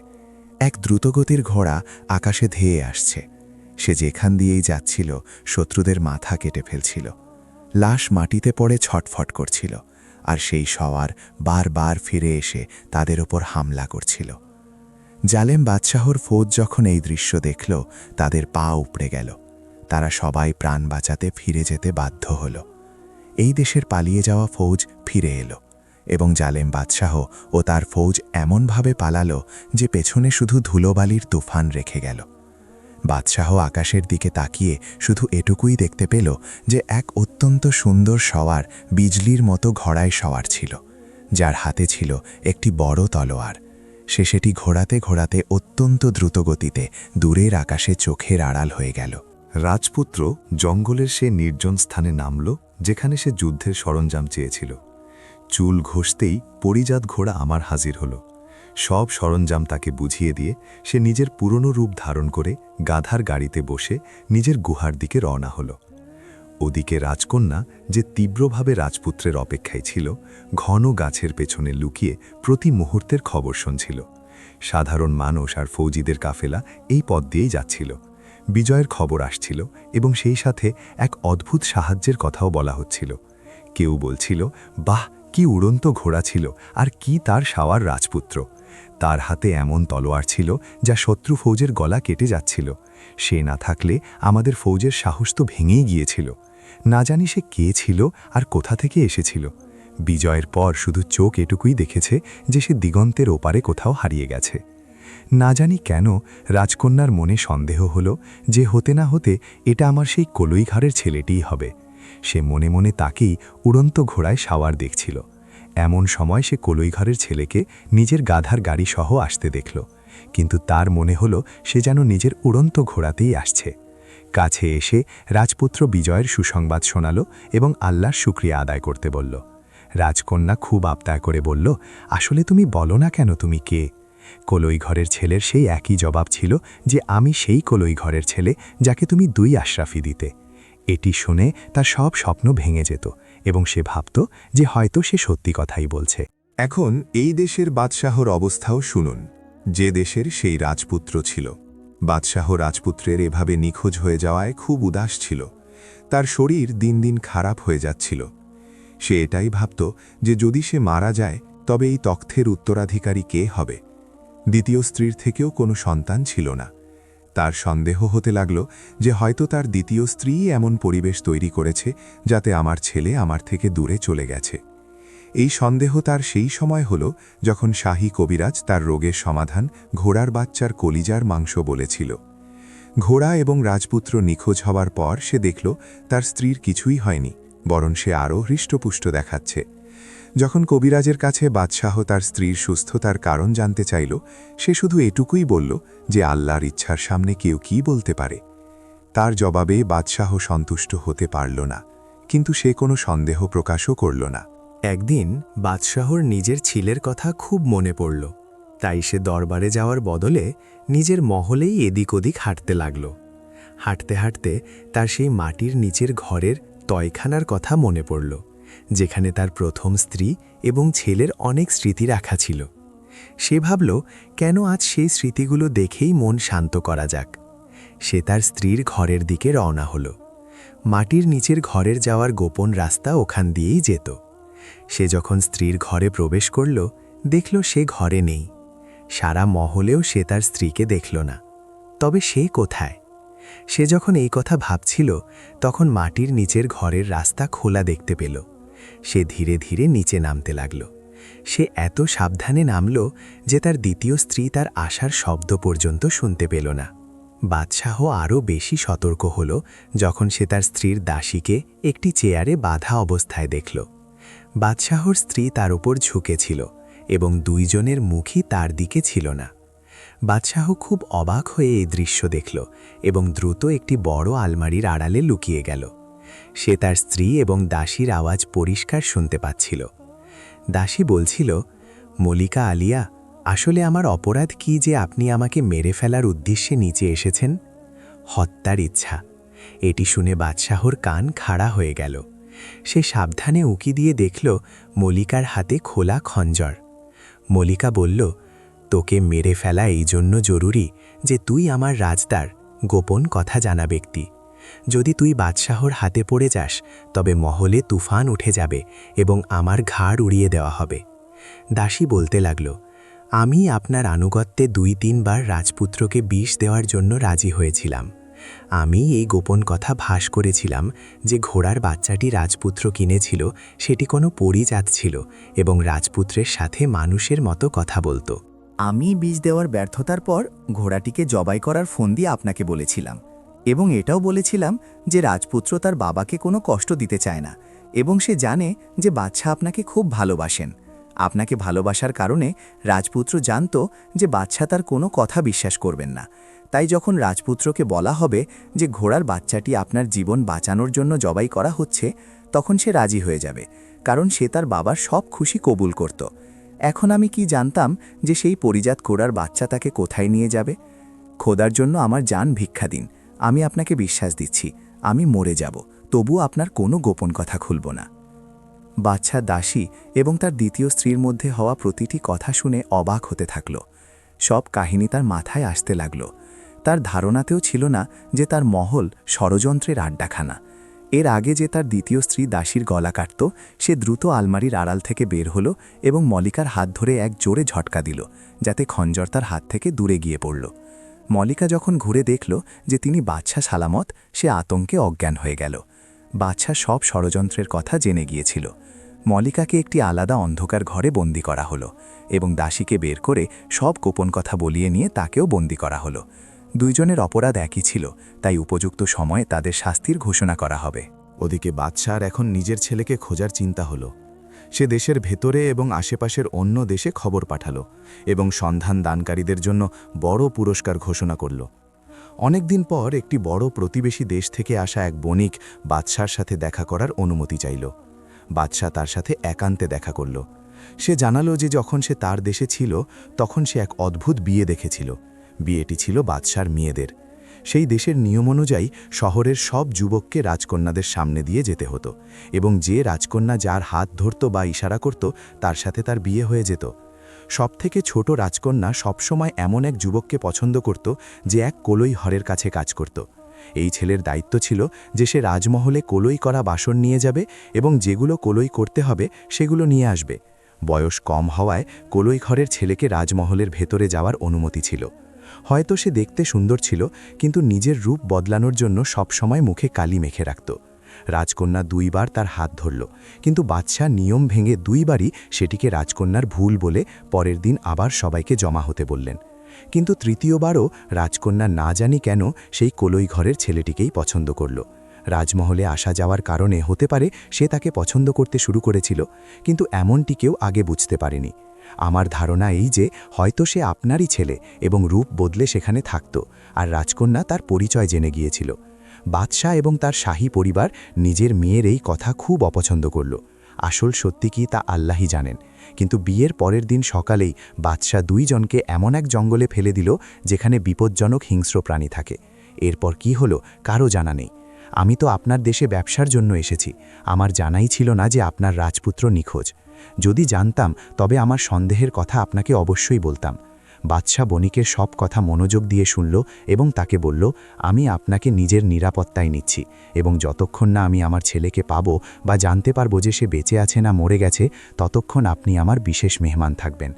এক দ্রুতগতির ঘোড়া আকাশে ধেয়ে আসছে। সে যেখান দিয়েই যাচ্ছিল শত্রুদের মাথা কেটে ফেলছিল। লাশ মাটিতে পড়ে ছটফট করছিল, আর সেই সওয়ার বারবার ফিরে এসে তাদের ওপর হামলা করছিল। জালেম বাদশাহর ফৌজ যখন এই দৃশ্য দেখল, তাদের পা উপড়ে গেল। তারা সবাই প্রাণ বাঁচাতে ফিরে যেতে বাধ্য হল। এই দেশের পালিয়ে যাওয়া ফৌজ ফিরে এলো এবং জালেম বাদশাহ ও তার ফৌজ এমনভাবে পালালো যে পেছনে শুধু ধুলোবালির তুফান রেখে গেল। বাদশাহ আকাশের দিকে তাকিয়ে শুধু এটুকুই দেখতে পেল যে এক অত্যন্ত সুন্দর সওয়ার বিজলির মতো ঘোড়ায় সওয়ার ছিল, যার হাতে ছিল একটি বড় তলোয়ার। সে সেটি ঘোরাতে ঘোরাতে অত্যন্ত দ্রুতগতিতে দূরের আকাশে চোখের আড়াল হয়ে গেল। রাজপুত্র জঙ্গলের সে নির্জন স্থানে নামল যেখানে সে যুদ্ধের সরঞ্জাম চেয়েছিল। চুল ঘষতেই পরিজাত ঘোড়া আমার হাজির হল। সব সরঞ্জাম তাকে বুঝিয়ে দিয়ে সে নিজের পুরনো রূপ ধারণ করে গাধার গাড়িতে বসে নিজের গুহার দিকে রওনা হল। ওদিকে রাজকন্যা, যে তীব্রভাবে রাজপুত্রের অপেক্ষায় ছিল, ঘন গাছের পেছনে লুকিয়ে প্রতি মুহূর্তের খবর শুনছিল। সাধারণ মানুষ আর ফৌজিদের কাফেলা এই পথ দিয়েই যাচ্ছিল। বিজয়ের খবর আসছিল এবং সেই সাথে এক অদ্ভুত সাহায্যের কথাও বলা হচ্ছিল। কেউ বলছিল, বাহ, কি উড়ন্ত ঘোড়া ছিল, আর কি তার সাওয়ার রাজপুত্র! তার হাতে এমন তলোয়ার ছিল যা শত্রু ফৌজের গলা কেটে যাচ্ছিল। সে না থাকলে আমাদের ফৌজের সাহস তো ভেঙেই গিয়েছিল। না জানি সে কে ছিল আর কোথা থেকে এসেছিল। বিজয়ের পর শুধু চোখ এটুকুই দেখেছে যে সে দিগন্তের ওপারে কোথাও হারিয়ে গেছে। না জানি কেন রাজকন্যার মনে সন্দেহ হলো যে হতে না হতে এটা আমার সেই কলইঘাড়ের ছেলেটিই হবে। সে মনে মনে তাকেই উড়ন্ত ঘোড়ায় সাওয়ার দেখছিল। এমন সময় সে কলইঘাড়ের ছেলেকে নিজের গাধার গাড়ি সহ আসতে দেখল, কিন্তু তার মনে হলো সে যেন নিজের উড়ন্ত ঘোড়াতেই আসছে। কাছে এসে রাজপুত্র বিজয়ের সুসংবাদ শোনাল এবং আল্লাহর শুকরিয়া আদায় করতে বলল। রাজকন্যা খুব আবদার করে বলল, আসলে তুমি বলো না কেন তুমি কে? কলইঘরের ছেলের সেই একই জবাব ছিল যে আমি সেই কলইঘরের ছেলে যাকে তুমি 2 আশরাফি দিতে। এটি শুনে তার সব স্বপ্ন ভেঙে যেত এবং সে ভাবত যে হয়তো সে সত্যি কথাই বলছে। এখন এই দেশের বাদশাহর অবস্থাও শুনুন, যে দেশের সেই রাজপুত্র ছিল। বাদশাহ রাজপুত্রের এভাবে নিখোঁজ হয়ে যাওয়ায় খুব উদাস ছিল। তার শরীর দিন দিন খারাপ হয়ে যাচ্ছিল। সে এটাই ভাবত যে যদি সে মারা যায় তবে এই তখ্তের উত্তরাধিকারী কে হবে। দ্বিতীয় স্ত্রীর থেকেও কোনো সন্তান ছিল না। তার সন্দেহ হতে লাগল যে হয়তো তার দ্বিতীয় স্ত্রীই এমন পরিবেশ তৈরি করেছে যাতে আমার ছেলে আমার থেকে দূরে চলে গেছে। এই সন্দেহ তার সেই সময় হল যখন শাহী কবিরাজ তার রোগের সমাধান ঘোড়ার বাচ্চার কলিজার মাংস বলেছিল। ঘোড়া এবং রাজপুত্র নিখোঁজ হওয়ার পর সে দেখল তার স্ত্রীর কিছুই হয়নি, বরং সে আরও হৃষ্টপুষ্ট দেখাচ্ছে। যখন কবিরাজের কাছে বাদশাহ তার স্ত্রীর সুস্থতার কারণ জানতে চাইল, সে শুধু এটুকুই বলল যে আল্লাহর ইচ্ছার সামনে কেউ কি বলতে পারে। তার জবাবে বাদশাহ সন্তুষ্ট হতে পারল না, কিন্তু সে কোনো সন্দেহ প্রকাশও করল না। একদিন বাদশাহর নিজের ছেলের কথা খুব মনে পড়ল, তাই সে দরবারে যাওয়ার বদলে নিজের মহলেই এদিক ওদিক হাঁটতে লাগল। হাঁটতে হাঁটতে তার সেই মাটির নিচের ঘরের তয়খানার কথা মনে পড়ল, যেখানে তার প্রথম স্ত্রী এবং ছেলের অনেক স্মৃতি রাখা ছিল। সে ভাবল, কেন আজ সেই স্মৃতিগুলো দেখেই মন শান্ত করা যাক। সে তার স্ত্রীর ঘরের দিকে রওনা হল। মাটির নিচের ঘরের যাওয়ার গোপন রাস্তা ওখান দিয়েই যেত। সে যখন স্ত্রীর ঘরে প্রবেশ করল, দেখল সে ঘরে নেই। সারা মহলেও সে তার স্ত্রীকে দেখল না। তবে সে কোথায়? সে যখন এই কথা ভাবছিল, তখন মাটির নিচের ঘরের রাস্তা খোলা দেখতে পেল। সে ধীরে ধীরে নিচে নামতে লাগল। সে এত সাবধানে নামল যে তার দ্বিতীয় স্ত্রী তার আসার শব্দ পর্যন্ত শুনতে পেল না। বাদশাহ আরও বেশি সতর্ক হল যখন সে তার স্ত্রীর দাসীকে একটি চেয়ারে বাঁধা অবস্থায় দেখল। বাদশাহর স্ত্রী তার উপর ঝুঁকেছিল এবং 2 জনের মুখই তার দিকে ছিল না। বাদশাহ খুব অবাক হয়ে এই দৃশ্য দেখল এবং দ্রুত একটি বড় আলমারির আড়ালে লুকিয়ে গেল। সে তার স্ত্রী এবং দাসীর আওয়াজ পরিষ্কার শুনতে পাচ্ছিল। দাসী বলছিল, মলিকা আলিয়া, আসলে আমার অপরাধ কি যে আপনি আমাকে মেরে ফেলার উদ্দেশ্যে নিচে এসেছেন? হত্যার ইচ্ছা। এটি শুনে বাদশাহর কান খাড়া হয়ে গেল। সে সাবধানে উঁকি দিয়ে দেখল মলিকার হাতে খোলা খঞ্জর। মলিকা বলল, তোকে মেরে ফেলা এই জন্য জরুরি যে তুই আমার রাজদার, গোপন কথা জানা ব্যক্তি। যদি তুই বাদশাহর হাতে পড়ে যাস তবে মহলে তুফান উঠে যাবে এবং আমার ঘাড় উড়িয়ে দেওয়া হবে। দাসী বলতে লাগল, আমি আপনার আনুগত্যে 2-3 বার রাজপুত্রকে বিষ দেওয়ার জন্য রাজি হয়েছিলাম। আমি এই গোপন কথা ভাস করেছিলাম যে ঘোড়ার বাচ্চাটি রাজপুত্র কিনেছিল সেটি কোনো পরিজাত ছিল এবং রাজপুত্রের সাথে মানুষের মতো কথা বলত। আমি বীজ দেওয়ার ব্যর্থতার পর ঘোড়াটিকে জবাই করার ফন্দি আপনাকে বলেছিলাম এবং এটাও বলেছিলাম যে রাজপুত্র তার বাবাকে কোনো কষ্ট দিতে চায় না এবং সে জানে যে বাদশাহ আপনাকে খুব ভালোবাসেন। আপনাকে ভালোবাসার কারণে রাজপুত্র জানত যে বাদশাহ তার কোনো কথা বিশ্বাস করবেন না। তাই যখন রাজপুত্রকে বলা হবে যে ঘোড়ার বাচ্চাটি আপনার জীবন বাঁচানোর জন্য জবাই করা হচ্ছে, তখন সে রাজি হয়ে যাবে, কারণ সে তার বাবার সব খুশি কবুল করত। এখন আমি কি জানতাম যে সেই পরিজাত ঘোড়ার বাচ্চা তাকে কোথায় নিয়ে যাবে? খোদার জন্য আমার জান ভিক্ষা দিন, আমি আপনাকে বিশ্বাস দিচ্ছি আমি মরে যাব, তবুও আপনার কোনো গোপন কথা খুলব না। বাদশা দাসী এবং তার দ্বিতীয় স্ত্রীর মধ্যে হওয়া প্রতিটি কথা শুনে অবাক হতে থাকল। সব কাহিনী তার মাথায় আসতে লাগল। তার ধারণাতেও ছিল না যে তার মহল ষড়যন্ত্রের আড্ডাখানা। এর আগে যে তার দ্বিতীয় স্ত্রী দাসীর গলা কাটত, সে দ্রুত আলমারির আড়াল থেকে বের হলো এবং মল্লিকার হাত ধরে এক জোরে ঝটকা দিল, যাতে খঞ্জর তার হাত থেকে দূরে গিয়ে পড়ল। মল্লিকা যখন ঘুরে দেখল যে তিনি বাদশা সালামত, সে আতঙ্কে অজ্ঞান হয়ে গেল। বাদশা সব ষড়যন্ত্রের কথা জেনে গিয়েছিল। মল্লিকাকে একটি আলাদা অন্ধকার ঘরে বন্দি করা হলো এবং দাসীকে বের করে সব গোপন কথা বলিয়ে নিয়ে তাকেও বন্দি করা হলো। দুইজনের অপরাধ একই ছিল, তাই উপযুক্ত সময়ে তাদের শাস্তির ঘোষণা করা হবে। ওদিকে বাদশার এখন নিজের ছেলেকে খোঁজার চিন্তা হলো। সে দেশের ভেতরে এবং আশেপাশের অন্য দেশে খবর পাঠালো এবং সন্ধান দানকারীদের জন্য বড় পুরস্কার ঘোষণা করল। অনেকদিন পর একটি বড় প্রতিবেশী দেশ থেকে আসা এক বণিক বাদশার সাথে দেখা করার অনুমতি চাইল। বাদশা তার সাথে একান্তে দেখা করল। সে জানালো যে যখন সে তার দেশে ছিল তখন সে এক অদ্ভুত বিয়ে দেখেছিল। বিয়েটি ছিল বাদশার মেয়েদের। সেই দেশের নিয়ম অনুযায়ী শহরের সব যুবককে রাজকন্যাদের সামনে দিয়ে যেতে হতো এবং যে রাজকন্যা যার হাত ধরত বা ইশারা করত তার সাথে তার বিয়ে হয়ে যেত। সবথেকে ছোট রাজকন্যা সবসময় এমন এক যুবককে পছন্দ করত যে এক কলই হরের কাছে কাজ করত। এই ছেলের দায়িত্ব ছিল যে সে রাজমহলে কলই করা বাসন নিয়ে যাবে এবং যেগুলো কলই করতে হবে সেগুলো নিয়ে আসবে। বয়স কম হওয়ায় কলই ঘরের ছেলেকে রাজমহলের ভেতরে যাওয়ার অনুমতি ছিল। হয়তো সে দেখতে সুন্দর ছিল, কিন্তু নিজের রূপ বদলানোর জন্য সবসময় মুখে কালি মেখে রাখত। রাজকন্যা দুইবার তার হাত ধরল, কিন্তু বাদশা নিয়ম ভেঙে দুইবারই সেটিকে রাজকন্যার ভুল বলে পরের দিন আবার সবাইকে জমা হতে বললেন। কিন্তু তৃতীয়বারও রাজকন্যা না জানি কেন সেই কলই ঘরের ছেলেটিকেই পছন্দ করল। রাজমহলে আসা যাওয়ার কারণে হতে পারে সে তাকে পছন্দ করতে শুরু করেছিল, কিন্তু এমনটি কেউ আগে বুঝতে পারেনি। আমার ধারণা এই যে হয়তো সে আপনারই ছেলে এবং রূপ বদলে সেখানে থাকত, আর রাজকন্যা তার পরিচয় জেনে গিয়েছিল। বাদশাহ এবং তার শাহী পরিবার নিজের মেয়ের এই কথা খুব অপছন্দ করল। আসল সত্যি কি তা আল্লাহই জানেন, কিন্তু বিয়ের পরের দিন সকালেই বাদশাহ দুইজনকে এমন এক জঙ্গলে ফেলে দিল যেখানে বিপজ্জনক হিংস্র প্রাণী থাকে। এরপর কি হলো কারও জানা নেই। আমি তো আপনার দেশে ব্যবসার জন্য এসেছি, আমার জানাই ছিল না যে আপনার রাজপুত্র নিখোঁজ। যদি জানতাম তবে আমার সন্দেহের কথা আপনাকে অবশ্যই বলতাম। বাদশাহ বণিকের সব কথা মনোযোগ দিয়ে শুনল এবং তাকে বলল, আমি আপনাকে নিজের নিরাপত্তায় নিচ্ছি এবং যতক্ষণ না আমি আমার ছেলেকে পাবো বা জানতে পারবো যে সে বেঁচে আছে না মরে গেছে, ততক্ষণ আপনি আমার বিশেষ মেহমান থাকবেন।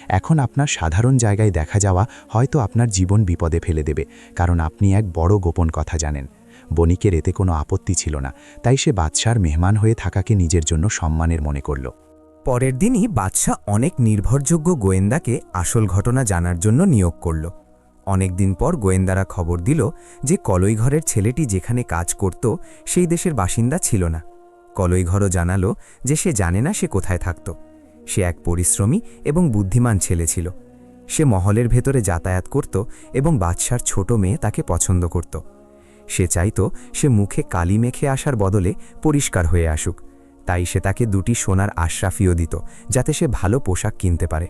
এখন আপনার সাধারণ জায়গায় দেখা যাওয়া হয়তো আপনার জীবন বিপদে ফেলে দেবে, কারণ আপনি এক বড় গোপন কথা জানেন। বণিকের এতে কোনো আপত্তি ছিল না, তাই সে বাদশার মেহমান হয়ে থাকাকে নিজের জন্য সম্মানের মনে করল। পরের দিনই বাদশাহ অনেক নির্ভরযোগ্য গোয়েন্দাকে আসল ঘটনা জানার জন্য নিয়োগ করল। অনেক দিন পর গোয়েন্দারা খবর দিল যে কলইঘরের ছেলেটি যেখানে কাজ করত সেই দেশের বাসিন্দা ছিল না। কলইঘরও জানালো যে সে জানে না সে কোথায় থাকত। সে এক পরিশ্রমী এবং বুদ্ধিমান ছেলে ছিল। সে মহলের ভেতরে যাতায়াত করত এবং বাদশার ছোট মেয়ে তাকে পছন্দ করত। সে চাইত সে মুখে কালি মেখে আসার বদলে পরিষ্কার হয়ে আসুক, তাই সে তাকে 2টি সোনার আশরাফিও দিত যাতে সে ভালো পোশাক কিনতে পারে।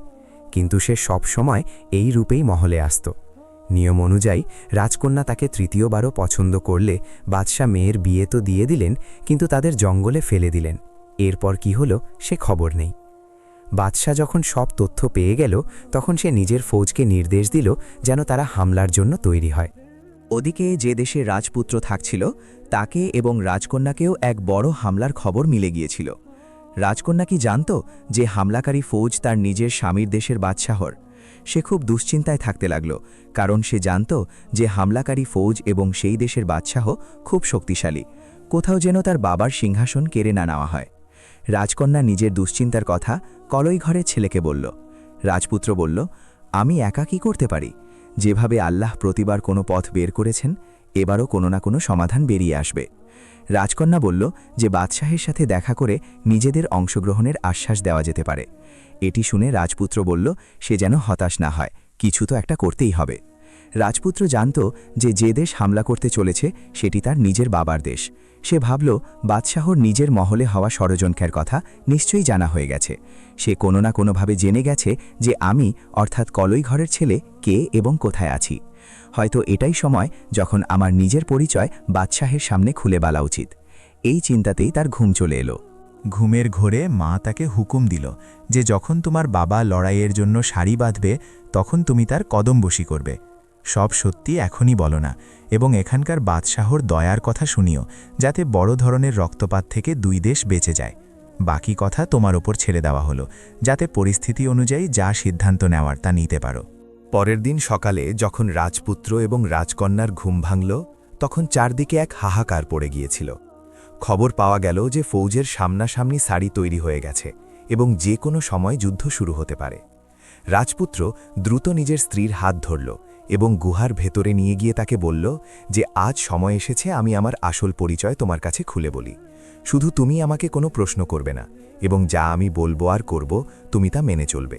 কিন্তু সে সব সময় এই রূপেই মহলে আসত। নিয়ম অনুযায়ী রাজকন্যা তাকে তৃতীয়বারও পছন্দ করলে বাদশাহ মেয়ের বিয়ে তো দিয়ে দিলেন, কিন্তু তাদের জঙ্গলে ফেলে দিলেন। এরপর কি হলো সে খবর নেই। বাদশাহ যখন সব তথ্য পেয়ে গেল তখন সে নিজের ফৌজকে নির্দেশ দিল যেন তারা হামলার জন্য তৈরি হয়। ওদিকে যে দেশের রাজপুত্র থাকছিল তাকে এবং রাজকন্যাকেও এক বড় হামলার খবর মিলে গিয়েছিল। রাজকন্যা কি জানত যে হামলাকারী ফৌজ তার নিজের স্বামীর দেশের বাদশাহর? সে খুব দুশ্চিন্তায় থাকতে লাগল, কারণ সে জানত যে হামলাকারী ফৌজ এবং সেই দেশের বাদশাহ খুব শক্তিশালী। কোথাও যেন তার বাবার সিংহাসন কেড়ে না নেওয়া হয়। রাজকন্যা নিজের দুশ্চিন্তার কথা কলইঘরের ছেলেকে বলল। রাজপুত্র বলল, আমি একা কি করতে পারি? যেভাবে আল্লাহ প্রতিবার কোনো পথ বের করেছেন, এবারও কোনো না কোনো সমাধান বেরিয়ে আসবে। রাজকন্যা বলল যে বাদশাহের সাথে দেখা করে নিজেদের অংশগ্রহণের আশ্বাস দেওয়া যেতে পারে। এটি শুনে রাজপুত্র বলল সে যেন হতাশ না হয়, কিছু তো একটা করতেই হবে। রাজপুত্র জানত যে যে দেশ হামলা করতে চলেছে সেটি তার নিজের বাবার দেশ। সে ভাবল বাদশাহর নিজের মহলে হওয়া ষড়যন্ত্রের কথা নিশ্চয়ই জানা হয়ে গেছে। সে কোনো না কোনোভাবে জেনে গেছে যে আমি অর্থাৎ কলই ঘরের ছেলে কে এবং কোথায় আছি। হয়তো এটাই সময় যখন আমার নিজের পরিচয় বাদশাহের সামনে খুলে বলা উচিত। এই চিন্তাতেই তার ঘুম চলে এলো। ঘুমের ঘোরে মা তাকে হুকুম দিল যে যখন তোমার বাবা লড়াইয়ের জন্য সারি বাঁধবে তখন তুমি তার কদমবসি করবে। সব সত্যি এখনই বলো না, এবং এখানকার বাদশাহর দয়ার কথা শুনিও, যাতে বড় ধরনের রক্তপাত থেকে দুই দেশ বেঁচে যায়। বাকি কথা তোমার ওপর ছেড়ে দেওয়া হলো, যাতে পরিস্থিতি অনুযায়ী যা সিদ্ধান্ত নেওয়ার তা নিতে পারো। পরের দিন সকালে যখন রাজপুত্র এবং রাজকন্যার ঘুম ভাঙল, তখন চারদিকে এক হাহাকার পড়ে গিয়েছিল। খবর পাওয়া গেল যে ফৌজের সামনাসামনি সারি তৈরি হয়ে গেছে এবং যে কোনো সময় যুদ্ধ শুরু হতে পারে। রাজপুত্র দ্রুত নিজের স্ত্রীর হাত ধরল এবং গুহার ভেতরে নিয়ে গিয়ে তাকে বলল যে আজ সময় এসেছে আমি আমার আসল পরিচয় তোমার কাছে খুলে বলি। শুধু তুমি আমাকে কোনো প্রশ্ন করবে না এবং যা আমি বলবো আর করব তুমি তা মেনে চলবে।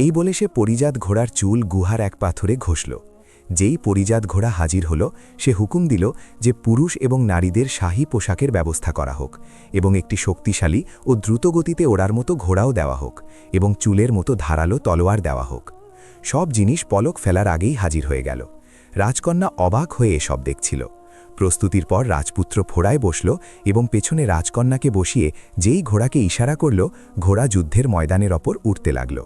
এই বলে সে পরিজাত ঘোড়ার চুল গুহার এক পাথরে ঘষল। যেই পরিজাত ঘোড়া হাজির হল, সে হুকুম দিল যে পুরুষ এবং নারীদের শাহী পোশাকের ব্যবস্থা করা হোক এবং একটি শক্তিশালী ও দ্রুতগতিতে ওড়ার মতো ঘোড়াও দেওয়া হোক এবং চুলের মতো ধারালো তলোয়ার দেওয়া হোক। সব জিনিস পলক ফেলার আগেই হাজির হয়ে গেল। রাজকন্যা অবাক হয়ে এসব দেখছিল। প্রস্তুতির পর রাজপুত্র ফোড়ায় বসল এবং পেছনে রাজকন্যাকে বসিয়ে যেই ঘোড়াকে ইশারা করল, ঘোড়া যুদ্ধের ময়দানের ওপর উঠতে লাগল।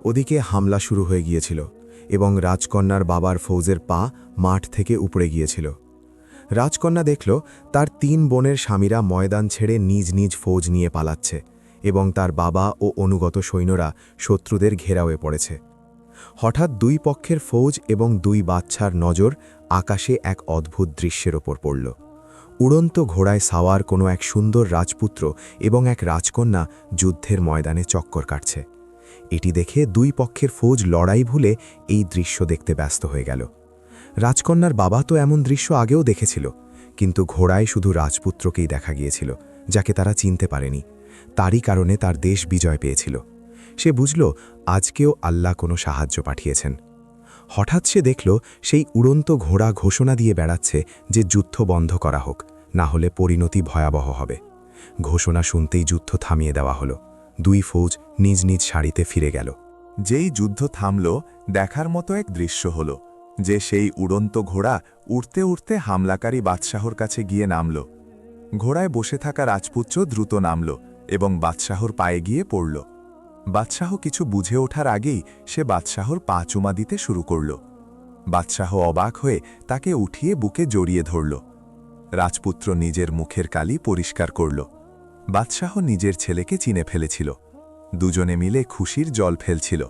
ওদিকে হামলা শুরু হয়ে গিয়েছিল এবং রাজকন্যার বাবার ফৌজের পা মাঠ থেকে উপড়ে গিয়েছিল। রাজকন্যা দেখল তার 3 বোনের স্বামীরা ময়দান ছেড়ে নিজ নিজ ফৌজ নিয়ে পালাচ্ছে এবং তার বাবা ও অনুগত সৈন্যরা শত্রুদের ঘেরাওয়ে পড়েছে। হঠাৎ 2 পক্ষের ফৌজ এবং 2 বাচ্চার নজর আকাশে এক অদ্ভুত দৃশ্যের ওপর পড়ল। উড়ন্ত ঘোড়ায় সাওয়ার কোনো এক সুন্দর রাজপুত্র এবং এক রাজকন্যা যুদ্ধের ময়দানে চক্কর কাটছে। এটি দেখে 2 পক্ষের ফৌজ লড়াই ভুলে এই দৃশ্য দেখতে ব্যস্ত হয়ে গেল। রাজকন্যার বাবা তো এমন দৃশ্য আগেও দেখেছিল, কিন্তু ঘোড়ায় শুধু রাজপুত্রকেই দেখা গিয়েছিল, যাকে তারা চিনতে পারেনি। তারই কারণে তার দেশ বিজয় পেয়েছিল। সে বুঝল আজকেও আল্লাহ কোনো সাহায্য পাঠিয়েছেন। হঠাৎ সে দেখল সেই উড়ন্ত ঘোড়া ঘোষণা দিয়ে বেড়াচ্ছে যে যুদ্ধ বন্ধ করা হোক, না হলে পরিণতি ভয়াবহ হবে। ঘোষণা শুনতেই যুদ্ধ থামিয়ে দেওয়া হলো। 2 ফৌজ নিজ নিজ সারিতে ফিরে গেল। যেই যুদ্ধ থামল, দেখার মতো এক দৃশ্য হল যে সেই উড়ন্ত ঘোড়া উড়তে উড়তে হামলাকারী বাদশাহর কাছে গিয়ে নামল। ঘোড়ায় বসে থাকা রাজপুত্র দ্রুত নামল এবং বাদশাহর পায়ে গিয়ে পড়ল। বাদশাহ কিছু বুঝে ওঠার আগেই সে বাদশাহর পা চুমা দিতে শুরু করল। বাদশাহ অবাক হয়ে তাকে উঠিয়ে বুকে জড়িয়ে ধরল। রাজপুত্র নিজের মুখের কালি পরিষ্কার করল। বাদশাহ নিজের ছেলেকে চিনে ফেলেছিল। দুজনে মিলে খুশির জল ফেলছিল।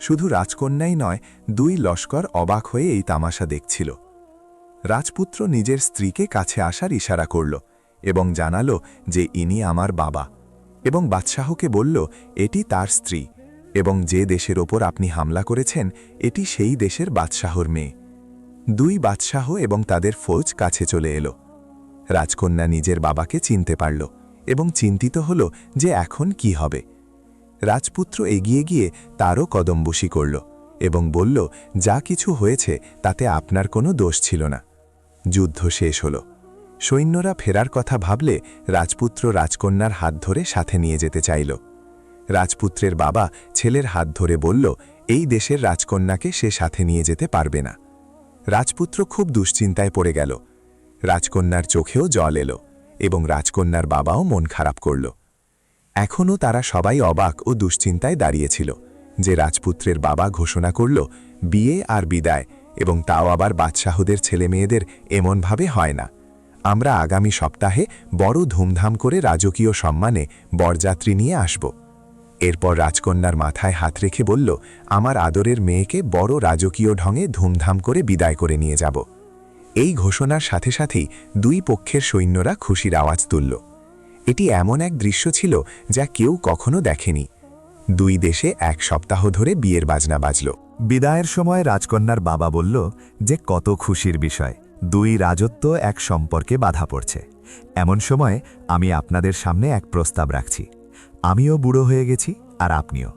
শুধু রাজকন্যাই নয়, 2 লস্কর অবাক হয়ে এই তামাশা দেখছিল। রাজপুত্র নিজের স্ত্রীকে কাছে আসার ইশারা করল এবং জানালো যে ইনি আমার বাবা, এবং বাদশাহকে বলল এটি তার স্ত্রী এবং যে দেশের ওপর আপনি হামলা করেছেন এটি সেই দেশের বাদশাহর মেয়ে। 2 বাদশাহ এবং তাদের ফৌজ কাছে চলে এলো। রাজকন্যা নিজের বাবাকে চিনতে পারল এবং চিন্তিত হল যে এখন কি হবে। রাজপুত্র এগিয়ে গিয়ে তারও কদমবসি করল এবং বলল যা কিছু হয়েছে তাতে আপনার কোনো দোষ ছিল না। যুদ্ধ শেষ হল। সৈন্যরা ফেরার কথা ভাবলে রাজপুত্র রাজকন্যার হাত ধরে সাথে নিয়ে যেতে চাইল। রাজপুত্রের বাবা ছেলের হাত ধরে বলল এই দেশের রাজকন্যাকে সে সাথে নিয়ে যেতে পারবে না। রাজপুত্র খুব দুশ্চিন্তায় পড়ে গেল। রাজকন্যার চোখেও জল এলো এবং রাজকন্যার বাবাও মন খারাপ করল। এখনও তারা সবাই অবাক ও দুশ্চিন্তায় দাঁড়িয়েছিল যে রাজপুত্রের বাবা ঘোষণা করল বিয়ে আর বিদায়, এবং তাও আবার বাদশাহদের ছেলে মেয়েদের এমনভাবে হয় না। আমরা আগামী সপ্তাহে বড় ধুমধাম করে রাজকীয় সম্মানে বরযাত্রী নিয়ে আসব। এরপর রাজকন্যার মাথায় হাত রেখে বলল আমার আদরের মেয়েকে বড় রাজকীয় ঢঙে ধুমধাম করে বিদায় করে নিয়ে যাব। এই ঘোষণার সাথে সাথেই 2 পক্ষের সৈন্যরা খুশির আওয়াজ তুলল। এটি এমন এক দৃশ্য ছিল যা কেউ কখনো দেখেনি। দুই দেশে 1 সপ্তাহ ধরে বিয়ের বাজনা বাজল। বিদায়ের সময় রাজকন্যার বাবা বলল যে কত খুশির বিষয়, দুই রাজত্ব এক সম্পর্কে বাধা পড়ছে। এমন সময় আমি আপনাদের সামনে এক প্রস্তাব রাখছি। আমিও বুড়ো হয়ে গেছি, আর আপনিও।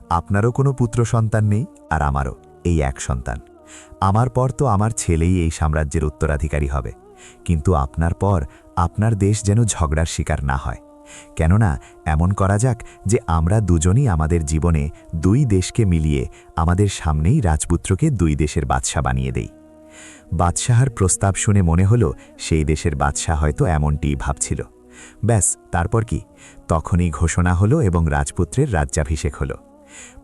আপনারও কোনো পুত্র সন্তান নেই, আর আমারও এই এক সন্তান। আমার পর তো আমার ছেলেই এই সাম্রাজ্যের উত্তরাধিকারী হবে, কিন্তু আপনার পর আপনার দেশ যেন ঝগড়ার শিকার না হয়। কেননা এমন করা যাক যে আমরা দুজনই আমাদের জীবনে দুই দেশকে মিলিয়ে আমাদের সামনেই রাজপুত্রকে দুই দেশের বাদশা বানিয়ে দেই। বাদশাহার প্রস্তাব শুনে মনে হলো সেই দেশের বাদশাহ হয়তো এমনটিই ভাবছিল। ব্যাস, তারপর কি? তখনই ঘোষণা হলো এবং রাজপুত্রের রাজ্যাভিষেক হলো।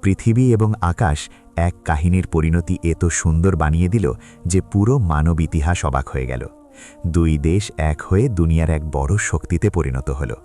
পৃথিবী এবং আকাশ এক কাহিনীর পরিণতি এত সুন্দর বানিয়ে দিল যে পুরো মানব ইতিহাস অবাক হয়ে গেল। দুই দেশ এক হয়ে দুনিয়ার এক বড় শক্তিতে পরিণত হলো।